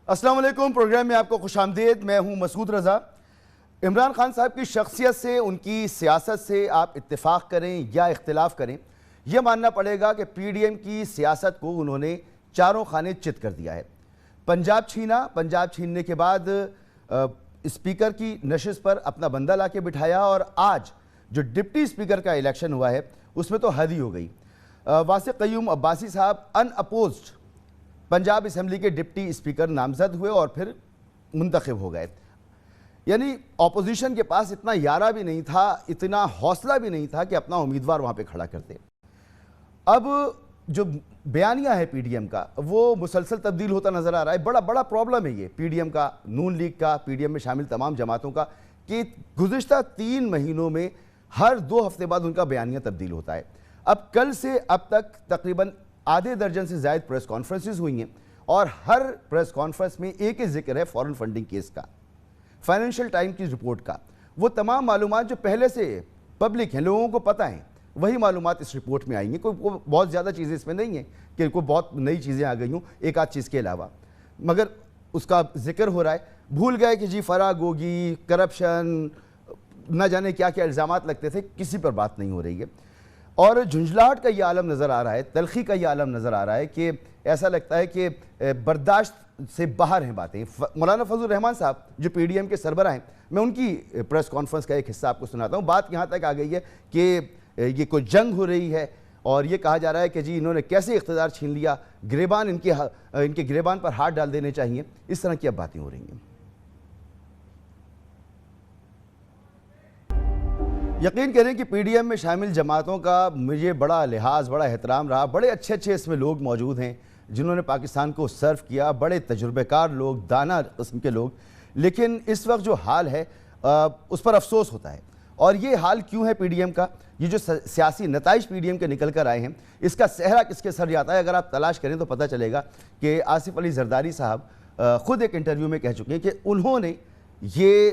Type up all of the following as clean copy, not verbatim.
السلام علیکم، پروگرام میں آپ کو خوش آمدید۔ میں ہوں مسعود رضا۔ عمران خان صاحب کی شخصیت سے، ان کی سیاست سے آپ اتفاق کریں یا اختلاف کریں، یہ ماننا پڑے گا کہ پی ڈی ایم کی سیاست کو انہوں نے چاروں خانے چت کر دیا ہے۔ پنجاب چھینا، پنجاب چھیننے کے بعد اسپیکر کی نشست پر اپنا بندہ لا کے بٹھایا، اور آج جو ڈپٹی اسپیکر کا الیکشن ہوا ہے اس میں تو حد ہی ہو گئی۔ واسق قیوم عباسی صاحب ان اپوزڈ پنجاب اسمبلی کے ڈپٹی اسپیکر نامزد ہوئے اور پھر منتخب ہو گئے۔ یعنی اپوزیشن کے پاس اتنا یارہ بھی نہیں تھا، اتنا حوصلہ بھی نہیں تھا کہ اپنا امیدوار وہاں پہ کھڑا کرتے۔ اب جو بیانیہ ہے پی ڈی ایم کا وہ مسلسل تبدیل ہوتا نظر آ رہا ہے۔ بڑا پرابلم ہے یہ پی ڈی ایم کا، نون لیگ کا، پی ڈی ایم میں شامل تمام جماعتوں کا، کہ گزشتہ 3 مہینوں میں ہر 2 ہفتے بعد ان کا بیانیہ تبدیل ہوتا ہے۔ اب کل سے اب تک تقریباً آدھے درجن سے زائد پریس کانفرنسز ہوئی ہیں، اور ہر پریس کانفرنس میں ایک ہی ذکر ہے فورن فنڈنگ کیس کا، فائنینشل ٹائم کی رپورٹ کا۔ وہ تمام معلومات جو پہلے سے پبلک ہیں، لوگوں کو پتہ ہیں، وہی معلومات اس رپورٹ میں آئی ہیں۔ کوئی بہت زیادہ چیزیں اس میں نہیں ہیں کہ کوئی بہت نئی چیزیں آ گئی ہوں ایک آدھ چیز کے علاوہ، مگر اس کا ذکر ہو رہا ہے۔ بھول گئے کہ جی فراغ ہوگی، کرپشن، نہ جانے کیا کیا الزامات لگتے تھے، کسی پر بات نہیں ہو رہی ہے۔ اور جھنجھلاہٹ کا یہ عالم نظر آ رہا ہے، تلخی کا یہ عالم نظر آ رہا ہے کہ ایسا لگتا ہے کہ برداشت سے باہر ہیں باتیں۔ مولانا فضل الرحمان صاحب جو پی ڈی ایم کے سربراہ ہیں، میں ان کی پریس کانفرنس کا ایک حصہ آپ کو سناتا ہوں۔ بات یہاں تک آ گئی ہے کہ یہ کوئی جنگ ہو رہی ہے، اور یہ کہا جا رہا ہے کہ جی انہوں نے کیسے اقتدار چھین لیا، گریبان ان کے گریبان پر ہاتھ ڈال دینے چاہیے، اس طرح کی اب باتیں ہو رہی ہیں۔ یقین کریں کہ پی ڈی ایم میں شامل جماعتوں کا مجھے بڑا لحاظ، بڑا احترام رہا۔ بڑے اچھے اس میں لوگ موجود ہیں جنہوں نے پاکستان کو سرو کیا، بڑے تجربہ کار لوگ، دانا قسم کے لوگ، لیکن اس وقت جو حال ہے اس پر افسوس ہوتا ہے۔ اور یہ حال کیوں ہے پی ڈی ایم کا؟ یہ جو سیاسی نتائج پی ڈی ایم کے نکل کر آئے ہیں، اس کا صحرا کس کے سر جاتا ہے؟ اگر آپ تلاش کریں تو پتہ چلے گا کہ آصف علی زرداری صاحب خود ایک انٹرویو میں کہہ چکے ہیں کہ انہوں نے یہ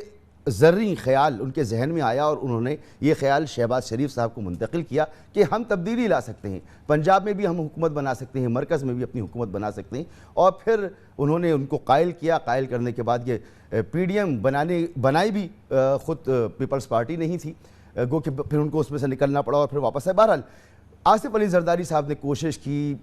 زرعی خیال ان کے ذہن میں آیا، اور انہوں نے یہ خیال شہباز شریف صاحب کو منتقل کیا کہ ہم تبدیلی لا سکتے ہیں، پنجاب میں بھی ہم حکومت بنا سکتے ہیں، مرکز میں بھی اپنی حکومت بنا سکتے ہیں۔ اور پھر انہوں نے ان کو قائل کیا۔ قائل کرنے کے بعد یہ پی ڈی ایم بنائی بھی خود پیپلز پارٹی نہیں تھی، گو کہ پھر ان کو اس میں سے نکلنا پڑا اور پھر واپس آئے۔ بہرحال آصف علی زرداری صاحب نے کوشش کی،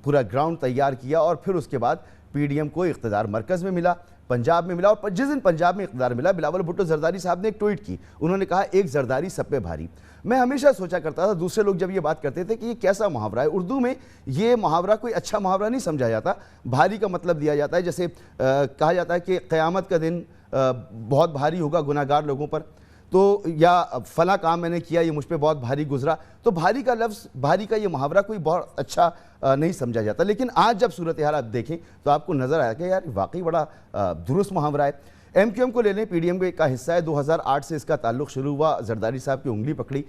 پورا گراؤنڈ تیار کیا، اور پھر اس کے بعد پی ڈی ایم کو اقتدار مرکز میں ملا، پنجاب میں ملا۔ اور جس دن پنجاب میں اقتدار ملا، بلاول بھٹو زرداری صاحب نے ایک ٹویٹ کی، انہوں نے کہا ایک زرداری سب پہ بھاری۔ میں ہمیشہ سوچا کرتا تھا، دوسرے لوگ جب یہ بات کرتے تھے کہ یہ کیسا محاورہ ہے، اردو میں یہ محاورہ کوئی اچھا محاورہ نہیں سمجھا جاتا، بھاری کا مطلب دیا جاتا ہے۔ جیسے کہا جاتا ہے کہ قیامت کا دن بہت بھاری ہوگا گناہگار لوگوں پر، تو یا فلاں کام میں نے کیا یہ مجھ پہ بہت بھاری گزرا، تو بھاری کا لفظ، بھاری کا یہ محاورہ کوئی بہت اچھا نہیں سمجھا جاتا۔ لیکن آج جب صورتحال آپ دیکھیں تو آپ کو نظر آیا کہ یار واقعی بڑا درست محاورہ ہے۔ ایم کیو ایم کو لے لیں، پی ڈی ایم کا حصہ ہے، 2008 سے اس کا تعلق شروع ہوا، زرداری صاحب کی انگلی پکڑی،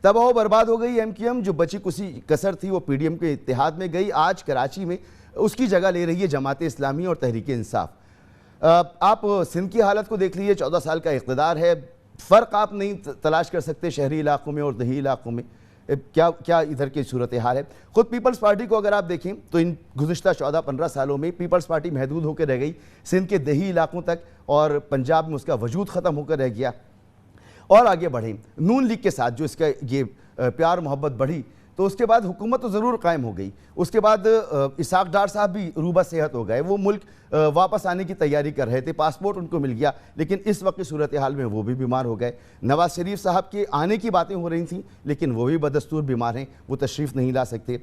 تباہ و برباد ہو گئی ایم کیو ایم۔ جو بچی کسی کسر تھی وہ پی ڈی ایم کے اتحاد میں گئی، آج کراچی میں اس کی جگہ لے رہی ہے جماعت اسلامی اور تحریک انصاف۔ آپ سندھ کی حالت کو دیکھ لیجیے، 14 سال کا اقتدار ہے، فرق آپ نہیں تلاش کر سکتے شہری علاقوں میں اور دیہی علاقوں میں، کیا ادھر کی صورتحال ہے۔ خود پیپلز پارٹی کو اگر آپ دیکھیں تو ان گزشتہ 14-15 سالوں میں پیپلز پارٹی محدود ہو کے رہ گئی سندھ کے دیہی علاقوں تک، اور پنجاب میں اس کا وجود ختم ہو کر رہ گیا۔ اور آگے بڑھیں نون لیگ کے ساتھ جو اس کا یہ پیار محبت بڑھی، تو اس کے بعد حکومت تو ضرور قائم ہو گئی۔ اس کے بعد اسحاق ڈار صاحب بھی روبہ صحت ہو گئے، وہ ملک واپس آنے کی تیاری کر رہے تھے، پاسپورٹ ان کو مل گیا، لیکن اس وقت کی صورتحال میں وہ بھی بیمار ہو گئے۔ نواز شریف صاحب کے آنے کی باتیں ہو رہی تھیں، لیکن وہ بھی بدستور بیمار ہیں، وہ تشریف نہیں لا سکتے۔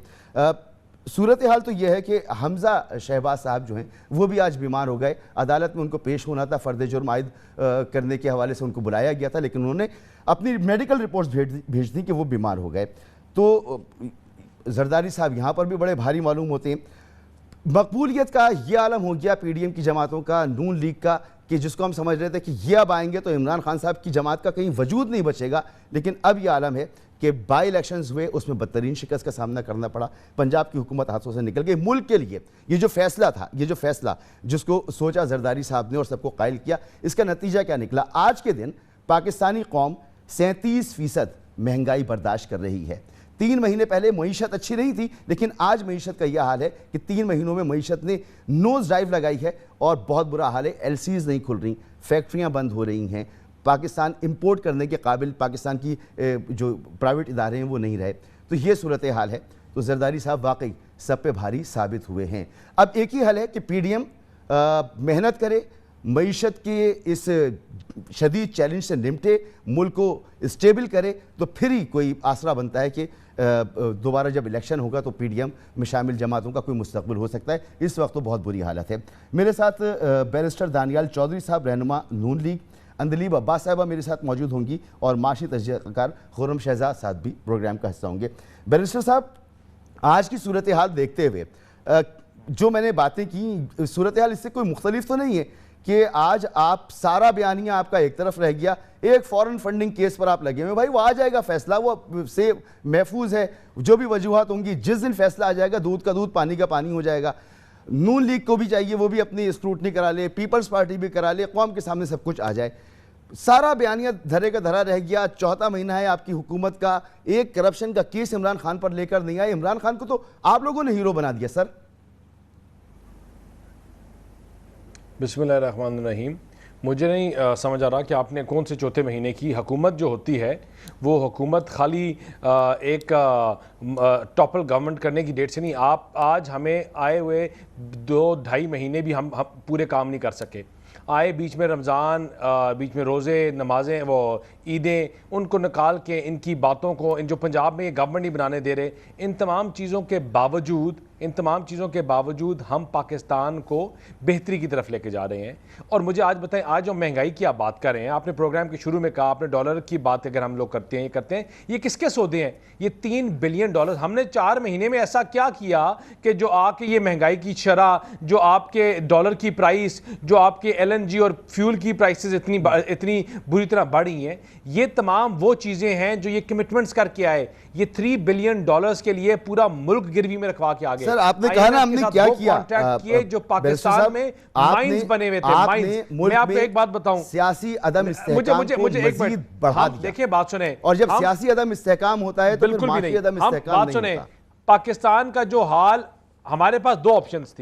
صورتحال تو یہ ہے کہ حمزہ شہباز صاحب جو ہیں وہ بھی آج بیمار ہو گئے، عدالت میں ان کو پیش ہونا تھا، فرد جرم عائد کرنے کے حوالے سے ان کو بلایا گیا تھا، لیکن انہوں نے اپنی میڈیکل رپورٹس بھیج دیں کہ وہ بیمار ہو گئے۔ تو زرداری صاحب یہاں پر بھی بڑے بھاری معلوم ہوتے ہیں۔ مقبولیت کا یہ عالم ہو گیا پی ڈی ایم کی جماعتوں کا، نون لیگ کا، کہ جس کو ہم سمجھ رہے تھے کہ یہ اب آئیں گے تو عمران خان صاحب کی جماعت کا کہیں وجود نہیں بچے گا، لیکن اب یہ عالم ہے کہ بائی الیکشنز ہوئے، اس میں بدترین شکست کا سامنا کرنا پڑا، پنجاب کی حکومت ہاتھوں سے نکل گئی۔ ملک کے لیے یہ جو فیصلہ تھا، یہ جو فیصلہ جس کو سوچا زرداری صاحب نے اور سب کو قائل کیا، اس کا نتیجہ کیا نکلا؟ آج کے دن پاکستانی قوم 37% مہنگائی برداشت کر رہی ہے، 3 مہینے پہلے معیشت اچھی نہیں تھی، لیکن آج معیشت کا یہ حال ہے کہ 3 مہینوں میں معیشت نے نوز ڈائیو لگائی ہے اور بہت برا حال ہے. ایل سیز نہیں کھل رہی، فیکٹریاں بند ہو رہی ہیں، پاکستان امپورٹ کرنے کے قابل پاکستان کی جو پرائیویٹ ادارے ہیں وہ نہیں رہے. تو یہ صورتحال ہے. تو زرداری صاحب واقعی سب پہ بھاری ثابت ہوئے ہیں. اب ایک ہی حل ہے کہ پی ڈی ایم محنت کرے، معیشت کے اس شدید چیلنج سے نمٹے، ملک کو اسٹیبل کرے، تو پھر ہی کوئی آسرا بنتا ہے کہ دوبارہ جب الیکشن ہوگا تو پی ڈی ایم میں شامل جماعتوں کا کوئی مستقبل ہو سکتا ہے. اس وقت تو بہت بری حالت ہے. میرے ساتھ بیرسٹر دانیال چودھری صاحب رہنما نون لیگ، اندلیب عباس صاحبہ میرے ساتھ موجود ہوں گی، اور معاشی تجزیہ کار خرم شہزاد صاحب بھی پروگرام کا حصہ ہوں گے. بیرسٹر صاحب، آج کی صورتحال دیکھتے ہوئے جو میں نے باتیں کی، صورتحال اس سے کوئی مختلف تو نہیں ہے کہ آج آپ سارا بیانیہ آپ کا ایک طرف رہ گیا، ایک فورن فنڈنگ کیس پر آپ لگے ہوئے. بھائی وہ آ جائے گا فیصلہ، وہ سے محفوظ ہے، جو بھی وجوہات ہوں گی جس دن فیصلہ آ جائے گا دودھ کا دودھ پانی کا پانی ہو جائے گا. نون لیگ کو بھی چاہیے وہ بھی اپنی اسکروٹنی کرا لے، پیپلز پارٹی بھی کرا لے، قوم کے سامنے سب کچھ آ جائے. سارا بیانیہ دھرے کا دھرا رہ گیا. چوتھا مہینہ ہے آپ کی حکومت کا، ایک کرپشن کا کیس عمران خان پر لے کر نہیں آئے. عمران خان کو تو آپ لوگوں نے ہیرو بنا دیا سر. بسم اللہ الرحمن الرحیم. مجھے نہیں سمجھ آ رہا کہ آپ نے کون سے چوتھے مہینے کی حکومت جو ہوتی ہے وہ حکومت خالی ایک ٹاپل گورنمنٹ کرنے کی ڈیٹ سے نہیں. آپ آج ہمیں آئے ہوئے 2-2.5 مہینے بھی ہم پورے کام نہیں کر سکے. آئے بیچ میں رمضان، بیچ میں روزے، نمازیں، وہ عیدیں، ان کو نکال کے ان کی باتوں کو، ان جو پنجاب میں یہ گورنمنٹ نہیں بنانے دے رہے، ان تمام چیزوں کے باوجود ہم پاکستان کو بہتری کی طرف لے کے جا رہے ہیں. اور مجھے آج بتائیں، آج جو مہنگائی کی آپ بات کر رہے ہیں، آپ نے پروگرام کے شروع میں کہا، آپ نے ڈالر کی بات اگر ہم لوگ کرتے ہیں یہ کس کے سودے ہیں؟ یہ $3 بلین. ہم نے 4 مہینے میں ایسا کیا کیا کہ جو آ کے یہ مہنگائی کی شرح، جو آپ کے ڈالر کی پرائس، جو آپ کے LNG اور فیول کی پرائسز اتنی بری طرح بڑھی ہیں؟ یہ تمام وہ چیزیں ہیں جو یہ کمٹمنٹس کر کے آئے. یہ $3 بلین کے لیے پورا ملک گروی میں رکھوا کے آگے. سر آپ نے کہا نا ہم نے کیا کیا جو پاکستان میں مائنز بنے ہوئے تھے. میں آپ کو ایک بات بتاؤں، سیاسی عدم استحکام کو مزید بڑھا دیا. دیکھیں بات سنیں، اور جب سیاسی عدم استحکام ہوتا ہے تو پھر معاشی عدم استحکام نہیں ہوتا. پاکستان کا جو حال، ہمارے پاس 2 آپشنز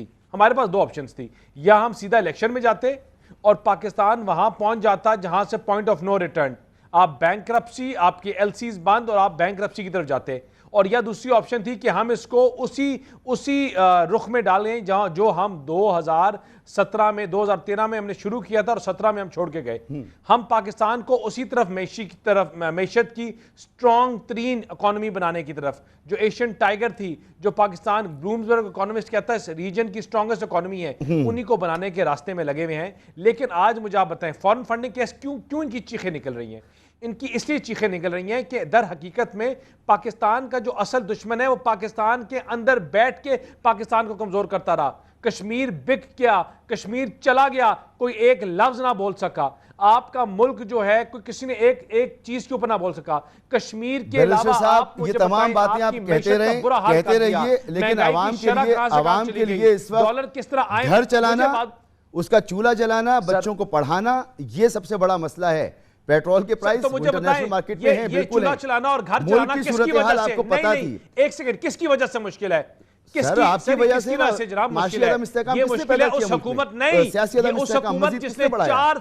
تھی. یا ہم سیدھا الیکشن میں جاتے اور پاکستان وہاں پہنچ جاتا جہاں سے پوائنٹ آف نو ریٹرن، آپ بینکرپسی، آپ کی ایل سیز بند اور آپ بینکرپسی کی طرف جاتے. اور یا دوسری آپشن تھی کہ ہم اس کو اسی رخ میں ڈالیں جہاں جو ہم 2013 میں ہم نے شروع کیا تھا اور 17 میں ہم چھوڑ کے گئے. ہم پاکستان کو اسی طرف معیشت کی سٹرونگ ترین اکانومی بنانے کی طرف، جو ایشین ٹائیگر تھی، جو پاکستان بلومبرگ اکانومسٹ کہتا ہے اس ریجن کی سٹرونگسٹ اکانومی ہے، انہی کو بنانے کے راستے میں لگے ہوئے ہیں. لیکن آج مجھے آپ بتائیں، فارن فنڈنگ کیس کیوں ان کی چیخیں نکل رہی ہیں؟ ان کی اس لیے چیخیں نکل رہی ہیں کہ در حقیقت میں پاکستان کا جو اصل دشمن ہے وہ پاکستان کے اندر بیٹھ کے پاکستان کو کمزور کرتا رہا. کشمیر بک گیا، کشمیر چلا گیا، کوئی ایک لفظ نہ بول سکا. آپ کا ملک جو ہے کوئی کسی نے ایک چیز کے اوپر نہ بول سکا. کشمیر کے علاوہ آپ یہ تمام باتیں آپ کہتے رہیے، لیکن عوام کے لیے اس وقت گھر چلانا، اس کا چولہا جلانا، بچوں کو پڑھانا، یہ سب سے بڑا مسئلہ ہے. پیٹرول کے پرائس انٹرنیشنل مارکیٹ میں ہیں، بالکل ہیں. یہ چولہا چلانا اور گھر چلانا کس کی وجہ سے؟ نہیں، ایک سیکنڈ، کس کی وجہ سے مشکل ہے؟ سر آپ کی وجہ سے جناب معاشی عدم استحکام یہ کس نے مشکل پیدا ہے کیا؟ اس حکومت نہیں، سیاسی عدم اس استحکام حکومت مزید جس کس نے نے بڑھایا؟ 4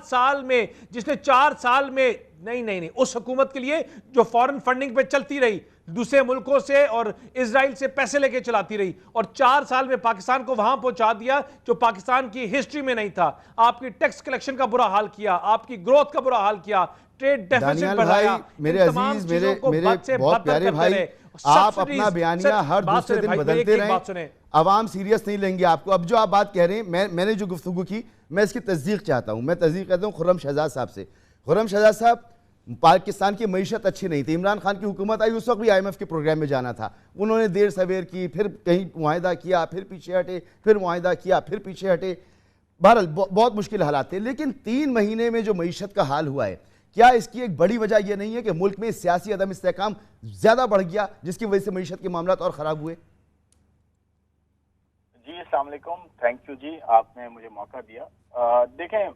سال میں نہیں اس حکومت کے لیے جو فارن فنڈنگ پہ چلتی رہی، دوسرے ملکوں سے اور اسرائیل سے پیسے لے کے چلاتی رہی، اور 4 سال میں پاکستان کو وہاں پہنچا دیا جو پاکستان کی ہسٹری میں نہیں تھا. آپ کی ٹیکس کلیکشن کا برا حال کیا، آپ کی گروتھ کا برا حال کیا، ٹریڈ ڈیفیسٹ بڑھایا. میرے عزیز، میرے بہت پیارے بھائی، آپ اپنا بیانیہ ہر دوسرے دن بدلتے رہیں، عوام سیریس نہیں لیں گے آپ کو. اب جو آپ بات کہہ رہے ہیں، میں نے جو گفتگو کی، میں اس کی تصدیق چاہتا ہوں. میں تصدیق کرتا ہوں خرم شہزاد صاحب سے. خرم شہزاد صاحب، پاکستان کی معیشت اچھی نہیں تھی. عمران خان کی حکومت آئی، اس وقت بھی IMF کے پروگرام میں جانا تھا. انہوں نے دیر سویر کی، پھر کہیں معاہدہ کیا، پھر پیچھے ہٹے، پھر معاہدہ کیا، پھر پیچھے ہٹے. بہرحال بہت مشکل حالات تھے. لیکن 3 مہینے میں جو معیشت کا حال ہوا ہے، کیا اس کی ایک بڑی وجہ یہ نہیں ہے کہ ملک میں سیاسی عدم استحکام زیادہ بڑھ گیا جس کی وجہ سے معیشت کے معاملات اور خراب ہوئے؟ جی السلام علیکم، تھینک یو جی، آپ نے مجھے موقع دیا. دیکھیں،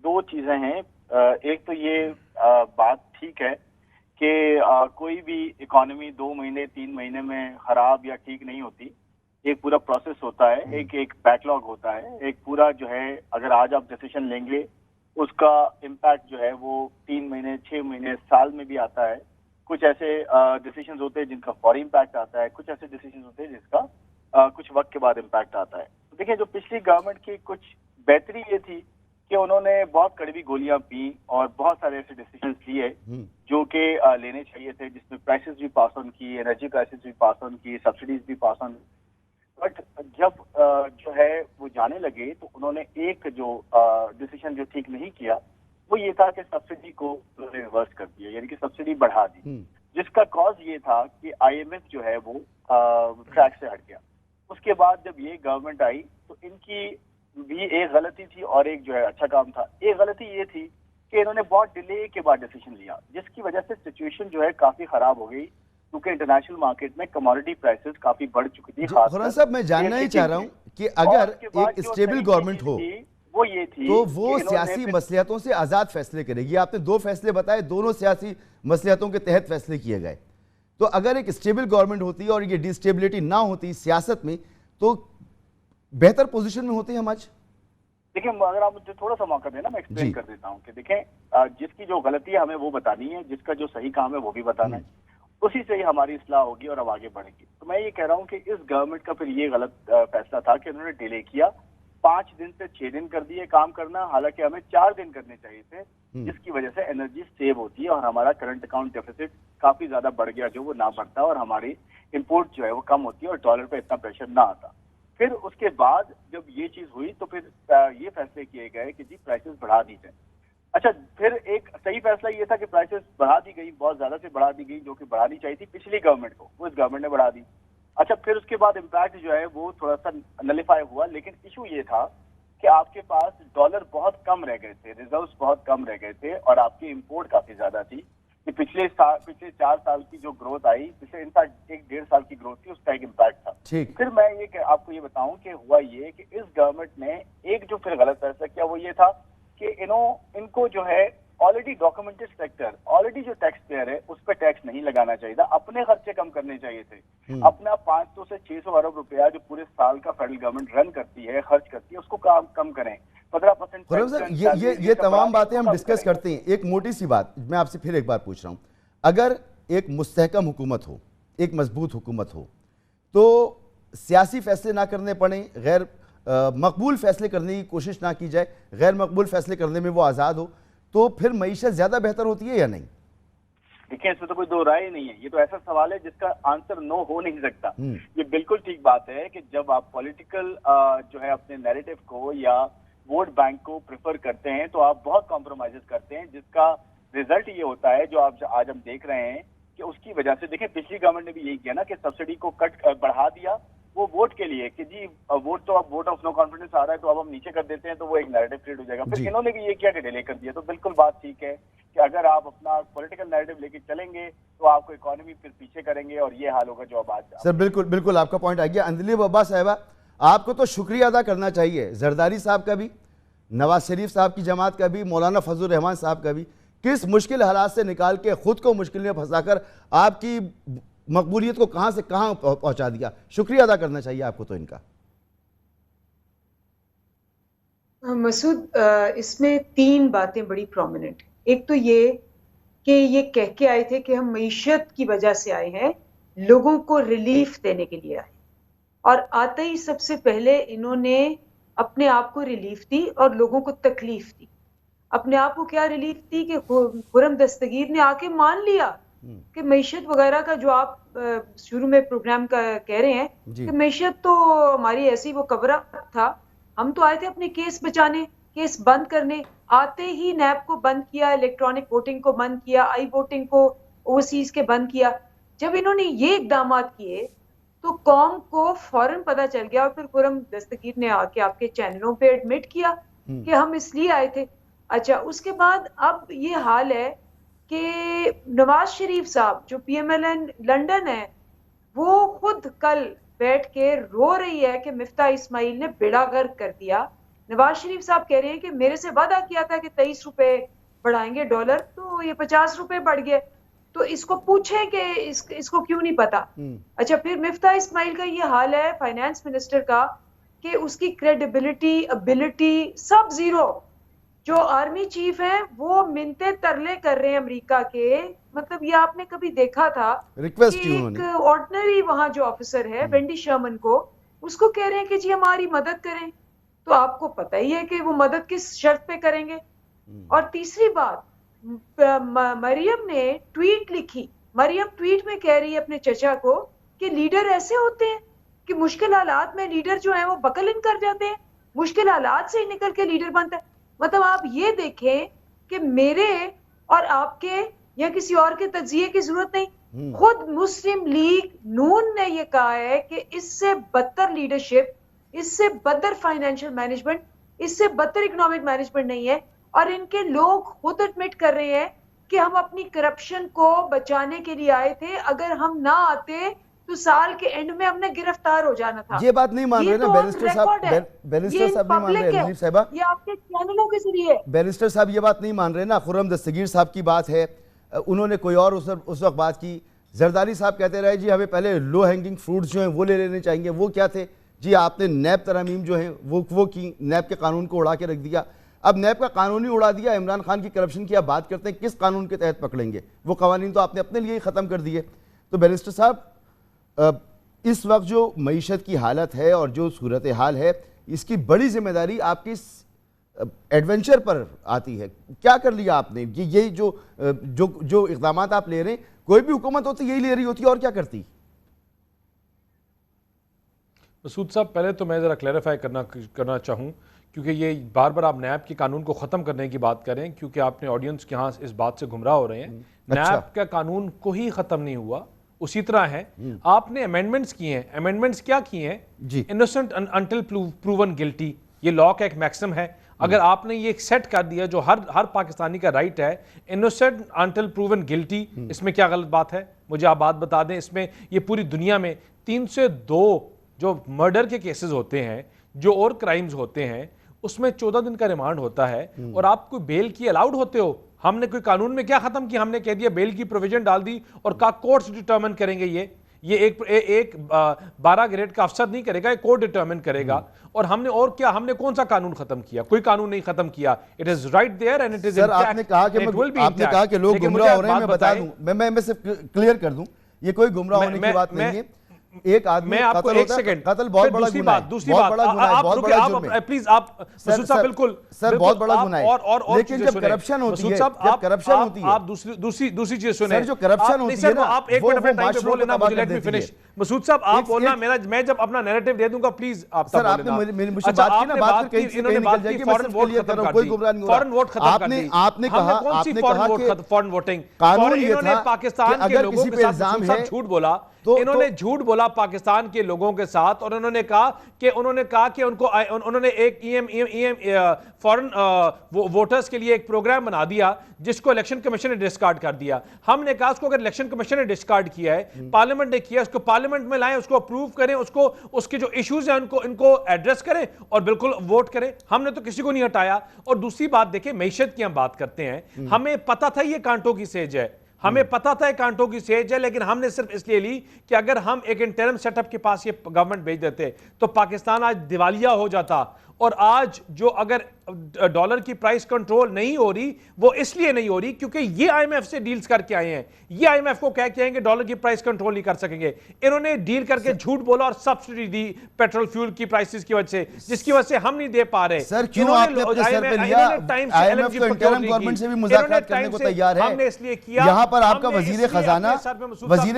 2 چیزیں ہیں. ایک تو یہ بات ٹھیک ہے کہ کوئی بھی اکانومی 2 مہینے 3 مہینے میں خراب یا ٹھیک نہیں ہوتی. ایک پورا پروسیس ہوتا ہے, ایک بیک لاگ ہوتا ہے, ایک پورا جو ہے اگر آج آپ ڈیسیشن لیں گے اس کا امپیکٹ جو ہے وہ 3 مہینے 6 مہینے سال میں بھی آتا ہے. کچھ ایسے ڈیسیشنز ہوتے ہیں جن کا فوری امپیکٹ آتا ہے, کچھ ایسے ڈیسیشنز ہوتے ہیں جس کا کچھ وقت کے بعد امپیکٹ آتا ہے. دیکھیں جو پچھلی گورنمنٹ کی کچھ بہتری یہ تھی کہ انہوں نے بہت کڑوی گولیاں پی اور بہت سارے ایسے ڈیسیشنز لیے جو کہ لینے چاہیے تھے, جس میں پرائسز بھی پاس آن کی, انرجی پرائسز بھی پاس آن کی, سبسڈیز بھی پاس آن. بٹ جب جو ہے وہ جانے لگے تو انہوں نے ایک جو ڈیسیشن جو ٹھیک نہیں کیا وہ یہ تھا کہ سبسڈی کو ریورس کر دیا, یعنی کہ سبسڈی بڑھا دی, جس کا کاز یہ تھا کہ آئی ایم ایف جو ہے وہ ٹریک سے ہٹ گیا. اس کے بعد جب یہ گورنمنٹ آئی تو ان کی بھی ایک غلطی تھی اور ایک جو ہے اچھا کام تھا. ایک غلطی یہ تھی کہ انہوں نے بہت ڈیلے کے بعد ڈیسیشن لیا, جس کی وجہ سے سچویشن جو ہے کافی خراب ہو گئی, کیونکہ انٹرنیشنل مارکیٹ میں کموڈٹی پرائسز کافی بڑھ چکی تھی. خوران صاحب میں جاننا ہی چاہ رہا ہوں کہ اگر ایک اسٹیبل گورنمنٹ ہو وہ یہ تھی تو وہ سیاسی مصلحتوں سے آزاد فیصلے کرے گی. آپ نے 2 فیصلے بتائے, دونوں سیاسی مصلحتوں کے تحت فیصلے کیے گئے. تو اگر ایک اسٹیبل گورنمنٹ ہوتی اور یہ ڈی اسٹیبلٹی نہ ہوتی سیاست میں تو بہتر پوزیشن میں ہوتے ہم آج. دیکھیں اگر آپ مجھے تھوڑا سا موقع دیں نا میں ایکسپلین کر دیتا ہوں کہ دیکھیں جس کی جو غلطی ہے ہمیں وہ بتانی ہے, جس کا جو صحیح کام ہے وہ بھی بتانا ہے, اسی سے ہی ہماری اصلاح ہوگی اور اب آگے بڑھے گی. تو میں یہ کہہ رہا ہوں کہ اس گورنمنٹ کا پھر یہ غلط فیصلہ تھا کہ انہوں نے ڈیلے کیا, 5 دن سے 6 دن کر دیے کام کرنا, حالانکہ ہمیں 4 دن کرنے چاہیے تھے, جس کی وجہ سے انرجی سیو ہوتی ہے اور ہمارا کرنٹ اکاؤنٹ ڈیفیسٹ کافی زیادہ بڑھ گیا جو وہ نہ بڑھتا اور ہماری امپورٹ جو ہے وہ کم ہوتی ہے اور ڈالر پہ اتنا پریشر نہ آتا. پھر اس کے بعد جب یہ چیز ہوئی تو پھر یہ فیصلے کیے گئے کہ جی پرائسز بڑھا دی جائیں. اچھا پھر ایک صحیح فیصلہ یہ تھا کہ پرائسز بڑھا دی گئی, بہت زیادہ سے بڑھا دی گئی, جو کہ بڑھانی چاہیے تھی پچھلی گورنمنٹ کو, وہ اس گورنمنٹ نے بڑھا دی. اچھا پھر اس کے بعد امپیکٹ جو ہے وہ تھوڑا سا نلیفائی ہوا, لیکن ایشو یہ تھا کہ آپ کے پاس ڈالر بہت کم رہ گئے تھے, ریزروز بہت کم رہ گئے تھے اور آپ کی امپورٹ کافی زیادہ تھی. کہ پچھلے 4 سال کی جو گروتھ آئی, پچھلے 1.5 سال کی گروتھ تھی, اس کا ایک امپیکٹ تھا. پھر میں یہ آپ کو یہ بتاؤں کہ ہوا یہ کہ اس گورنمنٹ نے ایک جو پھر غلط فیصلہ کیا وہ یہ تھا کہ ان کو جو ہے آلریڈی ڈاکومنٹڈ سیکٹر, آلریڈی جو ٹیکس پیئر ہے اس پہ ٹیکس نہیں لگانا چاہیے تھا, اپنے خرچے کم کرنے چاہیے تھے. اپنا 500 سے 600 ارب روپیہ جو پورے سال کا فیڈرل گورنمنٹ رن کرتی ہے, خرچ کرتی ہے, اس کو کم کریں. 15% یہ تمام باتیں ہم ڈسکس کرتے ہیں. ایک موٹی سی بات میں آپ سے پھر ایک بار پوچھ رہا ہوں, اگر ایک مستحکم حکومت ہو, ایک مضبوط حکومت ہو, تو سیاسی فیصلے نہ کرنے پڑیں, غیر مقبول فیصلے کرنے کی کوشش نہ کی جائے, غیر مقبول فیصلے کرنے میں وہ آزاد ہو, تو پھر معیشت زیادہ بہتر ہوتی ہے یا نہیں؟ دیکھیں اس میں تو کوئی دو رائے نہیں ہے, یہ تو ایسا سوال ہے جس کا آنسر نو ہو نہیں سکتا. یہ بالکل ٹھیک بات ہے کہ جب آپ پولیٹیکل جو ہے اپنے نیریٹو کو یا ووٹ بینک کو پریفر کرتے ہیں تو آپ بہت کمپرومائز کرتے ہیں, جس کا ریزلٹ یہ ہوتا ہے جو آپ آج ہم دیکھ رہے ہیں کہ اس کی وجہ سے. دیکھیں پچھلی گورنمنٹ نے بھی یہی کیا نا کہ سبسڈی کو بڑھا دیا, وہ ووٹ کے لیے کہ جی ووٹ تو اب ووٹ آف نو کانفیڈنس آ رہا ہے تو اب ہم نیچے کر دیتے ہیں, تو وہ ایک نیریٹو کریٹ ہو جائے گا. پھر انہوں نے بھی یہ کیا کہ ڈیلے کر دیا. تو بالکل بات ٹھیک ہے کہ اگر آپ اپنا پولیٹیکل نیریٹو لے کے چلیں گے تو آپ کو اکانومی پھر پیچھے کریں گے اور یہ حال ہوگا جو اب آج. سر بالکل آپ کا پوائنٹ آ گیا. اندلی بابا صاحبہ, آپ کو تو شکریہ ادا کرنا چاہیے, زرداری صاحب کا بھی, نواز شریف صاحب کی جماعت کا بھی, مولانا فضل الرحمان صاحب کا بھی, کس مشکل حالات سے نکال کے خود کو مشکل میں پھنسا کر آپ کی مقبولیت کو کہاں سے کہاں پہنچا دیا. شکریہ ادا کرنا چاہیے آپ کو تو ان کا. مسعود, اس میں 3 باتیں بڑی پرومیننٹ. ایک تو یہ کہ یہ کہہ کے آئے تھے کہ ہم معیشت کی وجہ سے آئے ہیں, لوگوں کو ریلیف دینے کے لیے آئے, اور آتے ہی سب سے پہلے انہوں نے اپنے آپ کو ریلیف دی اور لوگوں کو تکلیف دی. اپنے آپ کو کیا ریلیف دی کہ خرم دستگیر نے آ کے مان لیا کہ معیشت وغیرہ کا جو آپ شروع میں پروگرام کا کہہ رہے ہیں کہ معیشت تو ہماری ایسی وہ کور اپ تھا, ہم تو آئے تھے اپنے کیس بچانے, کیس بند کرنے. آتے ہی نیب کو بند کیا, الیکٹرانک ووٹنگ کو بند کیا, آئی ووٹنگ کو اوورسیز کے بند کیا. جب انہوں نے یہ اقدامات کیے تو قوم کو فوراً پتہ چل گیا, اور پھر خرم دستگیر نے آ کے آپ کے چینلوں پہ ایڈمٹ کیا کہ ہم اس لیے آئے تھے. اچھا, اس کے بعد اب یہ حال ہے کہ نواز شریف صاحب جو P M L N London ہے, وہ خود کل بیٹھ کے رو رہی ہے کہ مفتاح اسماعیل نے بیڑا غرق کر دیا. نواز شریف صاحب کہہ رہے ہیں کہ میرے سے وعدہ کیا تھا کہ 23 روپے بڑھائیں گے ڈالر, تو یہ 50 روپے بڑھ گئے. تو اس کو پوچھیں کہ اس کو کیوں نہیں پتا. اچھا پھر مفتاح اسماعیل کا یہ حال ہے فائنانس منسٹر کا کہ اس کی کریڈیبلٹی ابیلٹی سب زیرو. جو آرمی چیف ہیں وہ منتے ترلے کر رہے ہیں امریکہ کے. مطلب یہ آپ نے کبھی دیکھا تھا کہ ایک آرڈنری وہاں جو آفیسر ہے وینڈی شرمن کو اس کو کہہ رہے ہیں کہ جی ہماری مدد کریں, تو آپ کو پتہ ہی ہے کہ وہ مدد کس شرط پہ کریں گے. اور تیسری بات, مریم نے ٹویٹ لکھی. مریم ٹویٹ میں کہہ رہی ہے اپنے چچا کو کہ لیڈر ایسے ہوتے ہیں کہ مشکل حالات میں لیڈر جو ہیں وہ بکل ان کر جاتے ہیں, مشکل حالات سے ہی نکل کے لیڈر بنتا ہے. مطلب آپ یہ دیکھیں کہ میرے اور آپ کے یا کسی اور کے تجزیے کی ضرورت نہیں. خود مسلم لیگ نون نے یہ کہا ہے کہ اس سے بدتر لیڈرشپ, اس سے بدتر فائنینشیل مینجمنٹ, اس سے بدتر اکنامک مینجمنٹ نہیں ہے. اور ان کے لوگ خود ایڈمٹ کر رہے ہیں کہ ہم اپنی کرپشن کو بچانے کے لیے آئے تھے, اگر ہم نہ آتے تو سال کے اینڈ میں ہم نے گرفتار ہو جانا تھا. یہ بات نہیں مان رہے نا بیرسٹر صاحب, بیرسٹر صاحب نہیں مان رہے, حنیف صاحبہ یہ آپ کے چینلوں کے ذریعے بیرسٹر صاحب یہ بات نہیں مان رہے نا. خرم دستگیر صاحب کی بات ہے, انہوں نے کوئی اور اس وقت بات کی. زرداری صاحب کہتے رہے جی ہمیں پہلے لو ہینگنگ فروٹس جو ہیں وہ لے لینے چاہیے. وہ کیا تھے جی, آپ نے نیب ترامیم جو ہیں وہ کی, نیب کے قانون کو اڑا کے رکھ دیا. اب نیب کا قانون ہی اڑا دیا. عمران خان کی کرپشن کی آپ بات کرتے ہیں, کس قانون کے تحت پکڑیں گے؟ وہ قوانین تو آپ نے اپنے لیے ہی ختم کر دیے. تو بیرسٹر صاحب اس وقت جو معیشت کی حالت ہے اور جو صورتحال ہے, اس کی بڑی ذمہ داری آپ کی ایڈونچر پر آتی ہے. کیا کر لیا آپ نے؟ یہ جو اقدامات آپ لے رہے ہیں, کوئی بھی حکومت ہوتی یہی لے رہی ہوتی اور کیا کرتی؟ مسعود صاحب پہلے تو میں ذرا کلیریفائی کرنا چاہوں, کیونکہ یہ بار بار آپ نیب کے قانون کو ختم کرنے کی بات کریں, کیونکہ آپ نے آڈینس کے ہاں اس بات سے گمراہ ہو رہے ہیں. نیب کا قانون کوئی ختم نہیں ہوا, اسی طرح ہے. آپ نے امینڈمنٹس کیے ہیں. امینڈمنٹس کیا کیے ہیں؟ انوسنٹ انٹل پروون گلٹی, یہ لاء کا ایک میکسم ہے. اگر آپ نے یہ ایک سیٹ کر دیا جو ہر پاکستانی کا رائٹ ہے, انوسنٹ انٹل پروون گلٹی, اس میں کیا غلط بات ہے؟ مجھے آپ بات بتا دیں. اس میں یہ پوری دنیا میں 302 جو مرڈر کے کیسز ہوتے ہیں, جو اور کرائمز ہوتے ہیں, اس میں 14 دن کا ریمانڈ ہوتا ہے, اور آپ کوئی بیل کی الاؤڈ ہوتے ہو. ہم نے کوئی قانون میں کیا ختم کیا؟ ہم نے کہہ دیا بیل کی پروویژن ڈال دی اور کہا کورٹس ڈیٹرمن کریں گے. یہ ایک 12 گریڈ کا افسر نہیں کرے گا, ایک کورٹ ڈیٹرمن کرے گا. اور ہم نے اور کیا, ہم نے کون سا قانون ختم کیا؟ کوئی قانون نہیں ختم کیا. It is right there and it is sir آپ نے کہا کہ لوگ گمراہ ہو رہے ہیں. میں بتا دوں, میں صرف کلیئر کر دوں, یہ کوئی گمراہ ہونے کی بات نہیں ہے. ایک آدمی قتل ہوتا ہے, قتل بہت بڑا گناہ ہے, بہت بڑا گناہ ہے, بہت بڑا جرم ہے. پلیز آپ مسعود صاحب بالکل سر بہت بڑا گناہ ہے, لیکن جب کرپشن ہوتی ہے, جب کرپشن ہوتی ہے, آپ دوسری چیز سنیں. سر جو کرپشن ہوتی ہے نا, آپ ایک منٹ اپنے ٹائم پہ بول لینا, مجھے لیٹ می فنش. مسعود صاحب آپ بولنا, میں جب اپنا نیریٹو دے دوں گا پلیز آپ تب بولنا. سر آپ نے مجھے بات کی نا, بات کہیں سے کہیں نکل جائے گی, میں صرف کلیئر کر رہا ہوں, کوئی گمراہ نہیں ہو رہا. فورن ووٹ ختم کر دی. آپ نے کہا کہ فورن ووٹنگ قانون یہ انہوں نے تھا پاکستان کے لوگوں کے ساتھ جھوٹ بولا. انہوں نے جھوٹ بولا پاکستان کے لوگوں کے ساتھ, اور انہوں نے کہا کہ انہوں نے ایک فورن ووٹرز کے لیے ایک پروگرام بنا دیا جس کو الیکشن کمیشن نے ڈسکارڈ کر دیا. ہم نے کہا اس کو اگر الیکشن کمیشن نے ڈسکارڈ کیا ہے, پارلیمنٹ نے کیا, اس کو پارلیمنٹ میں لائیں, اس کو اپروو کریں, اس کے جو ایشوز ہیں ان کو ایڈریس کریں اور بالکل ووٹ کریں. ہم نے تو کسی کو نہیں ہٹایا. اور دوسری بات دیکھیں, معیشت کی ہم بات کرتے ہیں, ہمیں پتہ تھا یہ کانٹوں کی سیج ہے, ہمیں پتا تھا کانٹوں کی سیج ہے, لیکن ہم نے صرف اس لیے لی کہ اگر ہم ایک انٹرم سیٹ اپ کے پاس یہ گورنمنٹ بھیج دیتے تو پاکستان آج دیوالیہ ہو جاتا. اور آج جو اگر ڈالر کی پرائس کنٹرول نہیں ہو رہی, وہ اس لیے نہیں ہو رہی کیونکہ یہ آئی ایم ایف سے ڈیلز کر کے آئے ہیں. یہ آئی ایم ایف کو کہہ کے آئیں گے ڈالر کی پرائس کنٹرول نہیں کر سکیں گے. انہوں نے ڈیل کر کے جھوٹ بولا اور سبسڈی دی پیٹرول فیول کی پرائسز کی وجہ سے, جس کی وجہ سے ہم نہیں دے پا رہے. سر کیوں آپ نے اپنے سر پہ لیا؟ آئی ایم ایف تو انٹرم گورنمنٹ سے بھی مذاکرات کرنے کو تیار ہے. یہاں پر آپ کا وزیر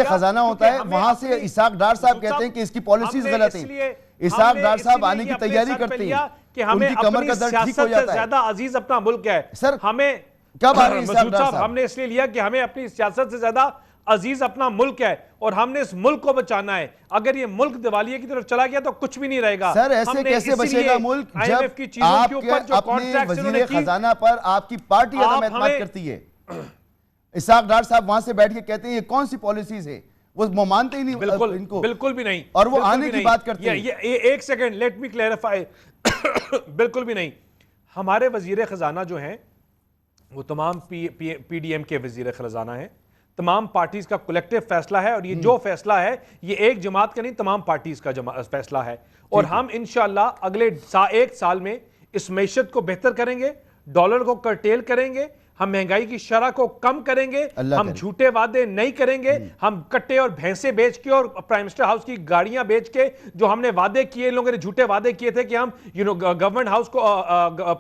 خزانہ ہوتا ہے, وہاں سے اسحاق ڈار صاحب کہتے ہیں کہ اس کی پالیسیز غلط ہیں. اسحاق ڈار صاحب آنے کی تیاری کرتے ہیں, کہ ہمیں اپنی سیاست سے زیادہ عزیز اپنا ملک ہے. سر ہمیں کب آ رہے ہیں اسحاق ڈار صاحب؟ ہم نے اس لیے لیا کہ ہمیں اپنی سیاست سے زیادہ عزیز اپنا ملک ہے, اور ہم نے اس ملک کو بچانا ہے. اگر یہ ملک دیوالیے کی طرف چلا گیا تو کچھ بھی نہیں رہے گا. سر ایسے کیسے بچے گا ملک جب آپ کے اپنے وزیر خزانہ پر آپ کی پارٹی عدم اعتماد کرتی ہے؟ اسحاق ڈار صاحب وہاں سے بیٹھ کے کہتے ہیں یہ کون سی پالیسیز ہے, وہ مانتے ہی نہیں ان کو, بالکل بھی نہیں, اور وہ آنے کی بات کرتے ہیں. ایک سیکنڈ لیٹ می کلیریفائی. بالکل بھی نہیں. ہمارے وزیر خزانہ جو ہیں وہ تمام پی ڈی ایم کے وزیر خزانہ ہیں, تمام پارٹیز کا کلیکٹیو فیصلہ ہے، اور یہ جو فیصلہ ہے یہ ایک جماعت کا نہیں، تمام پارٹیز کا فیصلہ ہے، اور ہم انشاءاللہ اگلے ایک سال میں اس معیشت کو بہتر کریں گے، ڈالر کو کرٹیل کریں گے، ہم مہنگائی کی شرح کو کم کریں گے، ہم جھوٹے وعدے نہیں کریں گے، ہم کٹے اور بھینسیں بیچ کے اور پرائم منسٹر ہاؤس کی گاڑیاں بیچ کے جو ہم نے وعدے کیے، لوگوں نے جھوٹے وعدے کیے تھے کہ ہم گورنمنٹ ہاؤس کو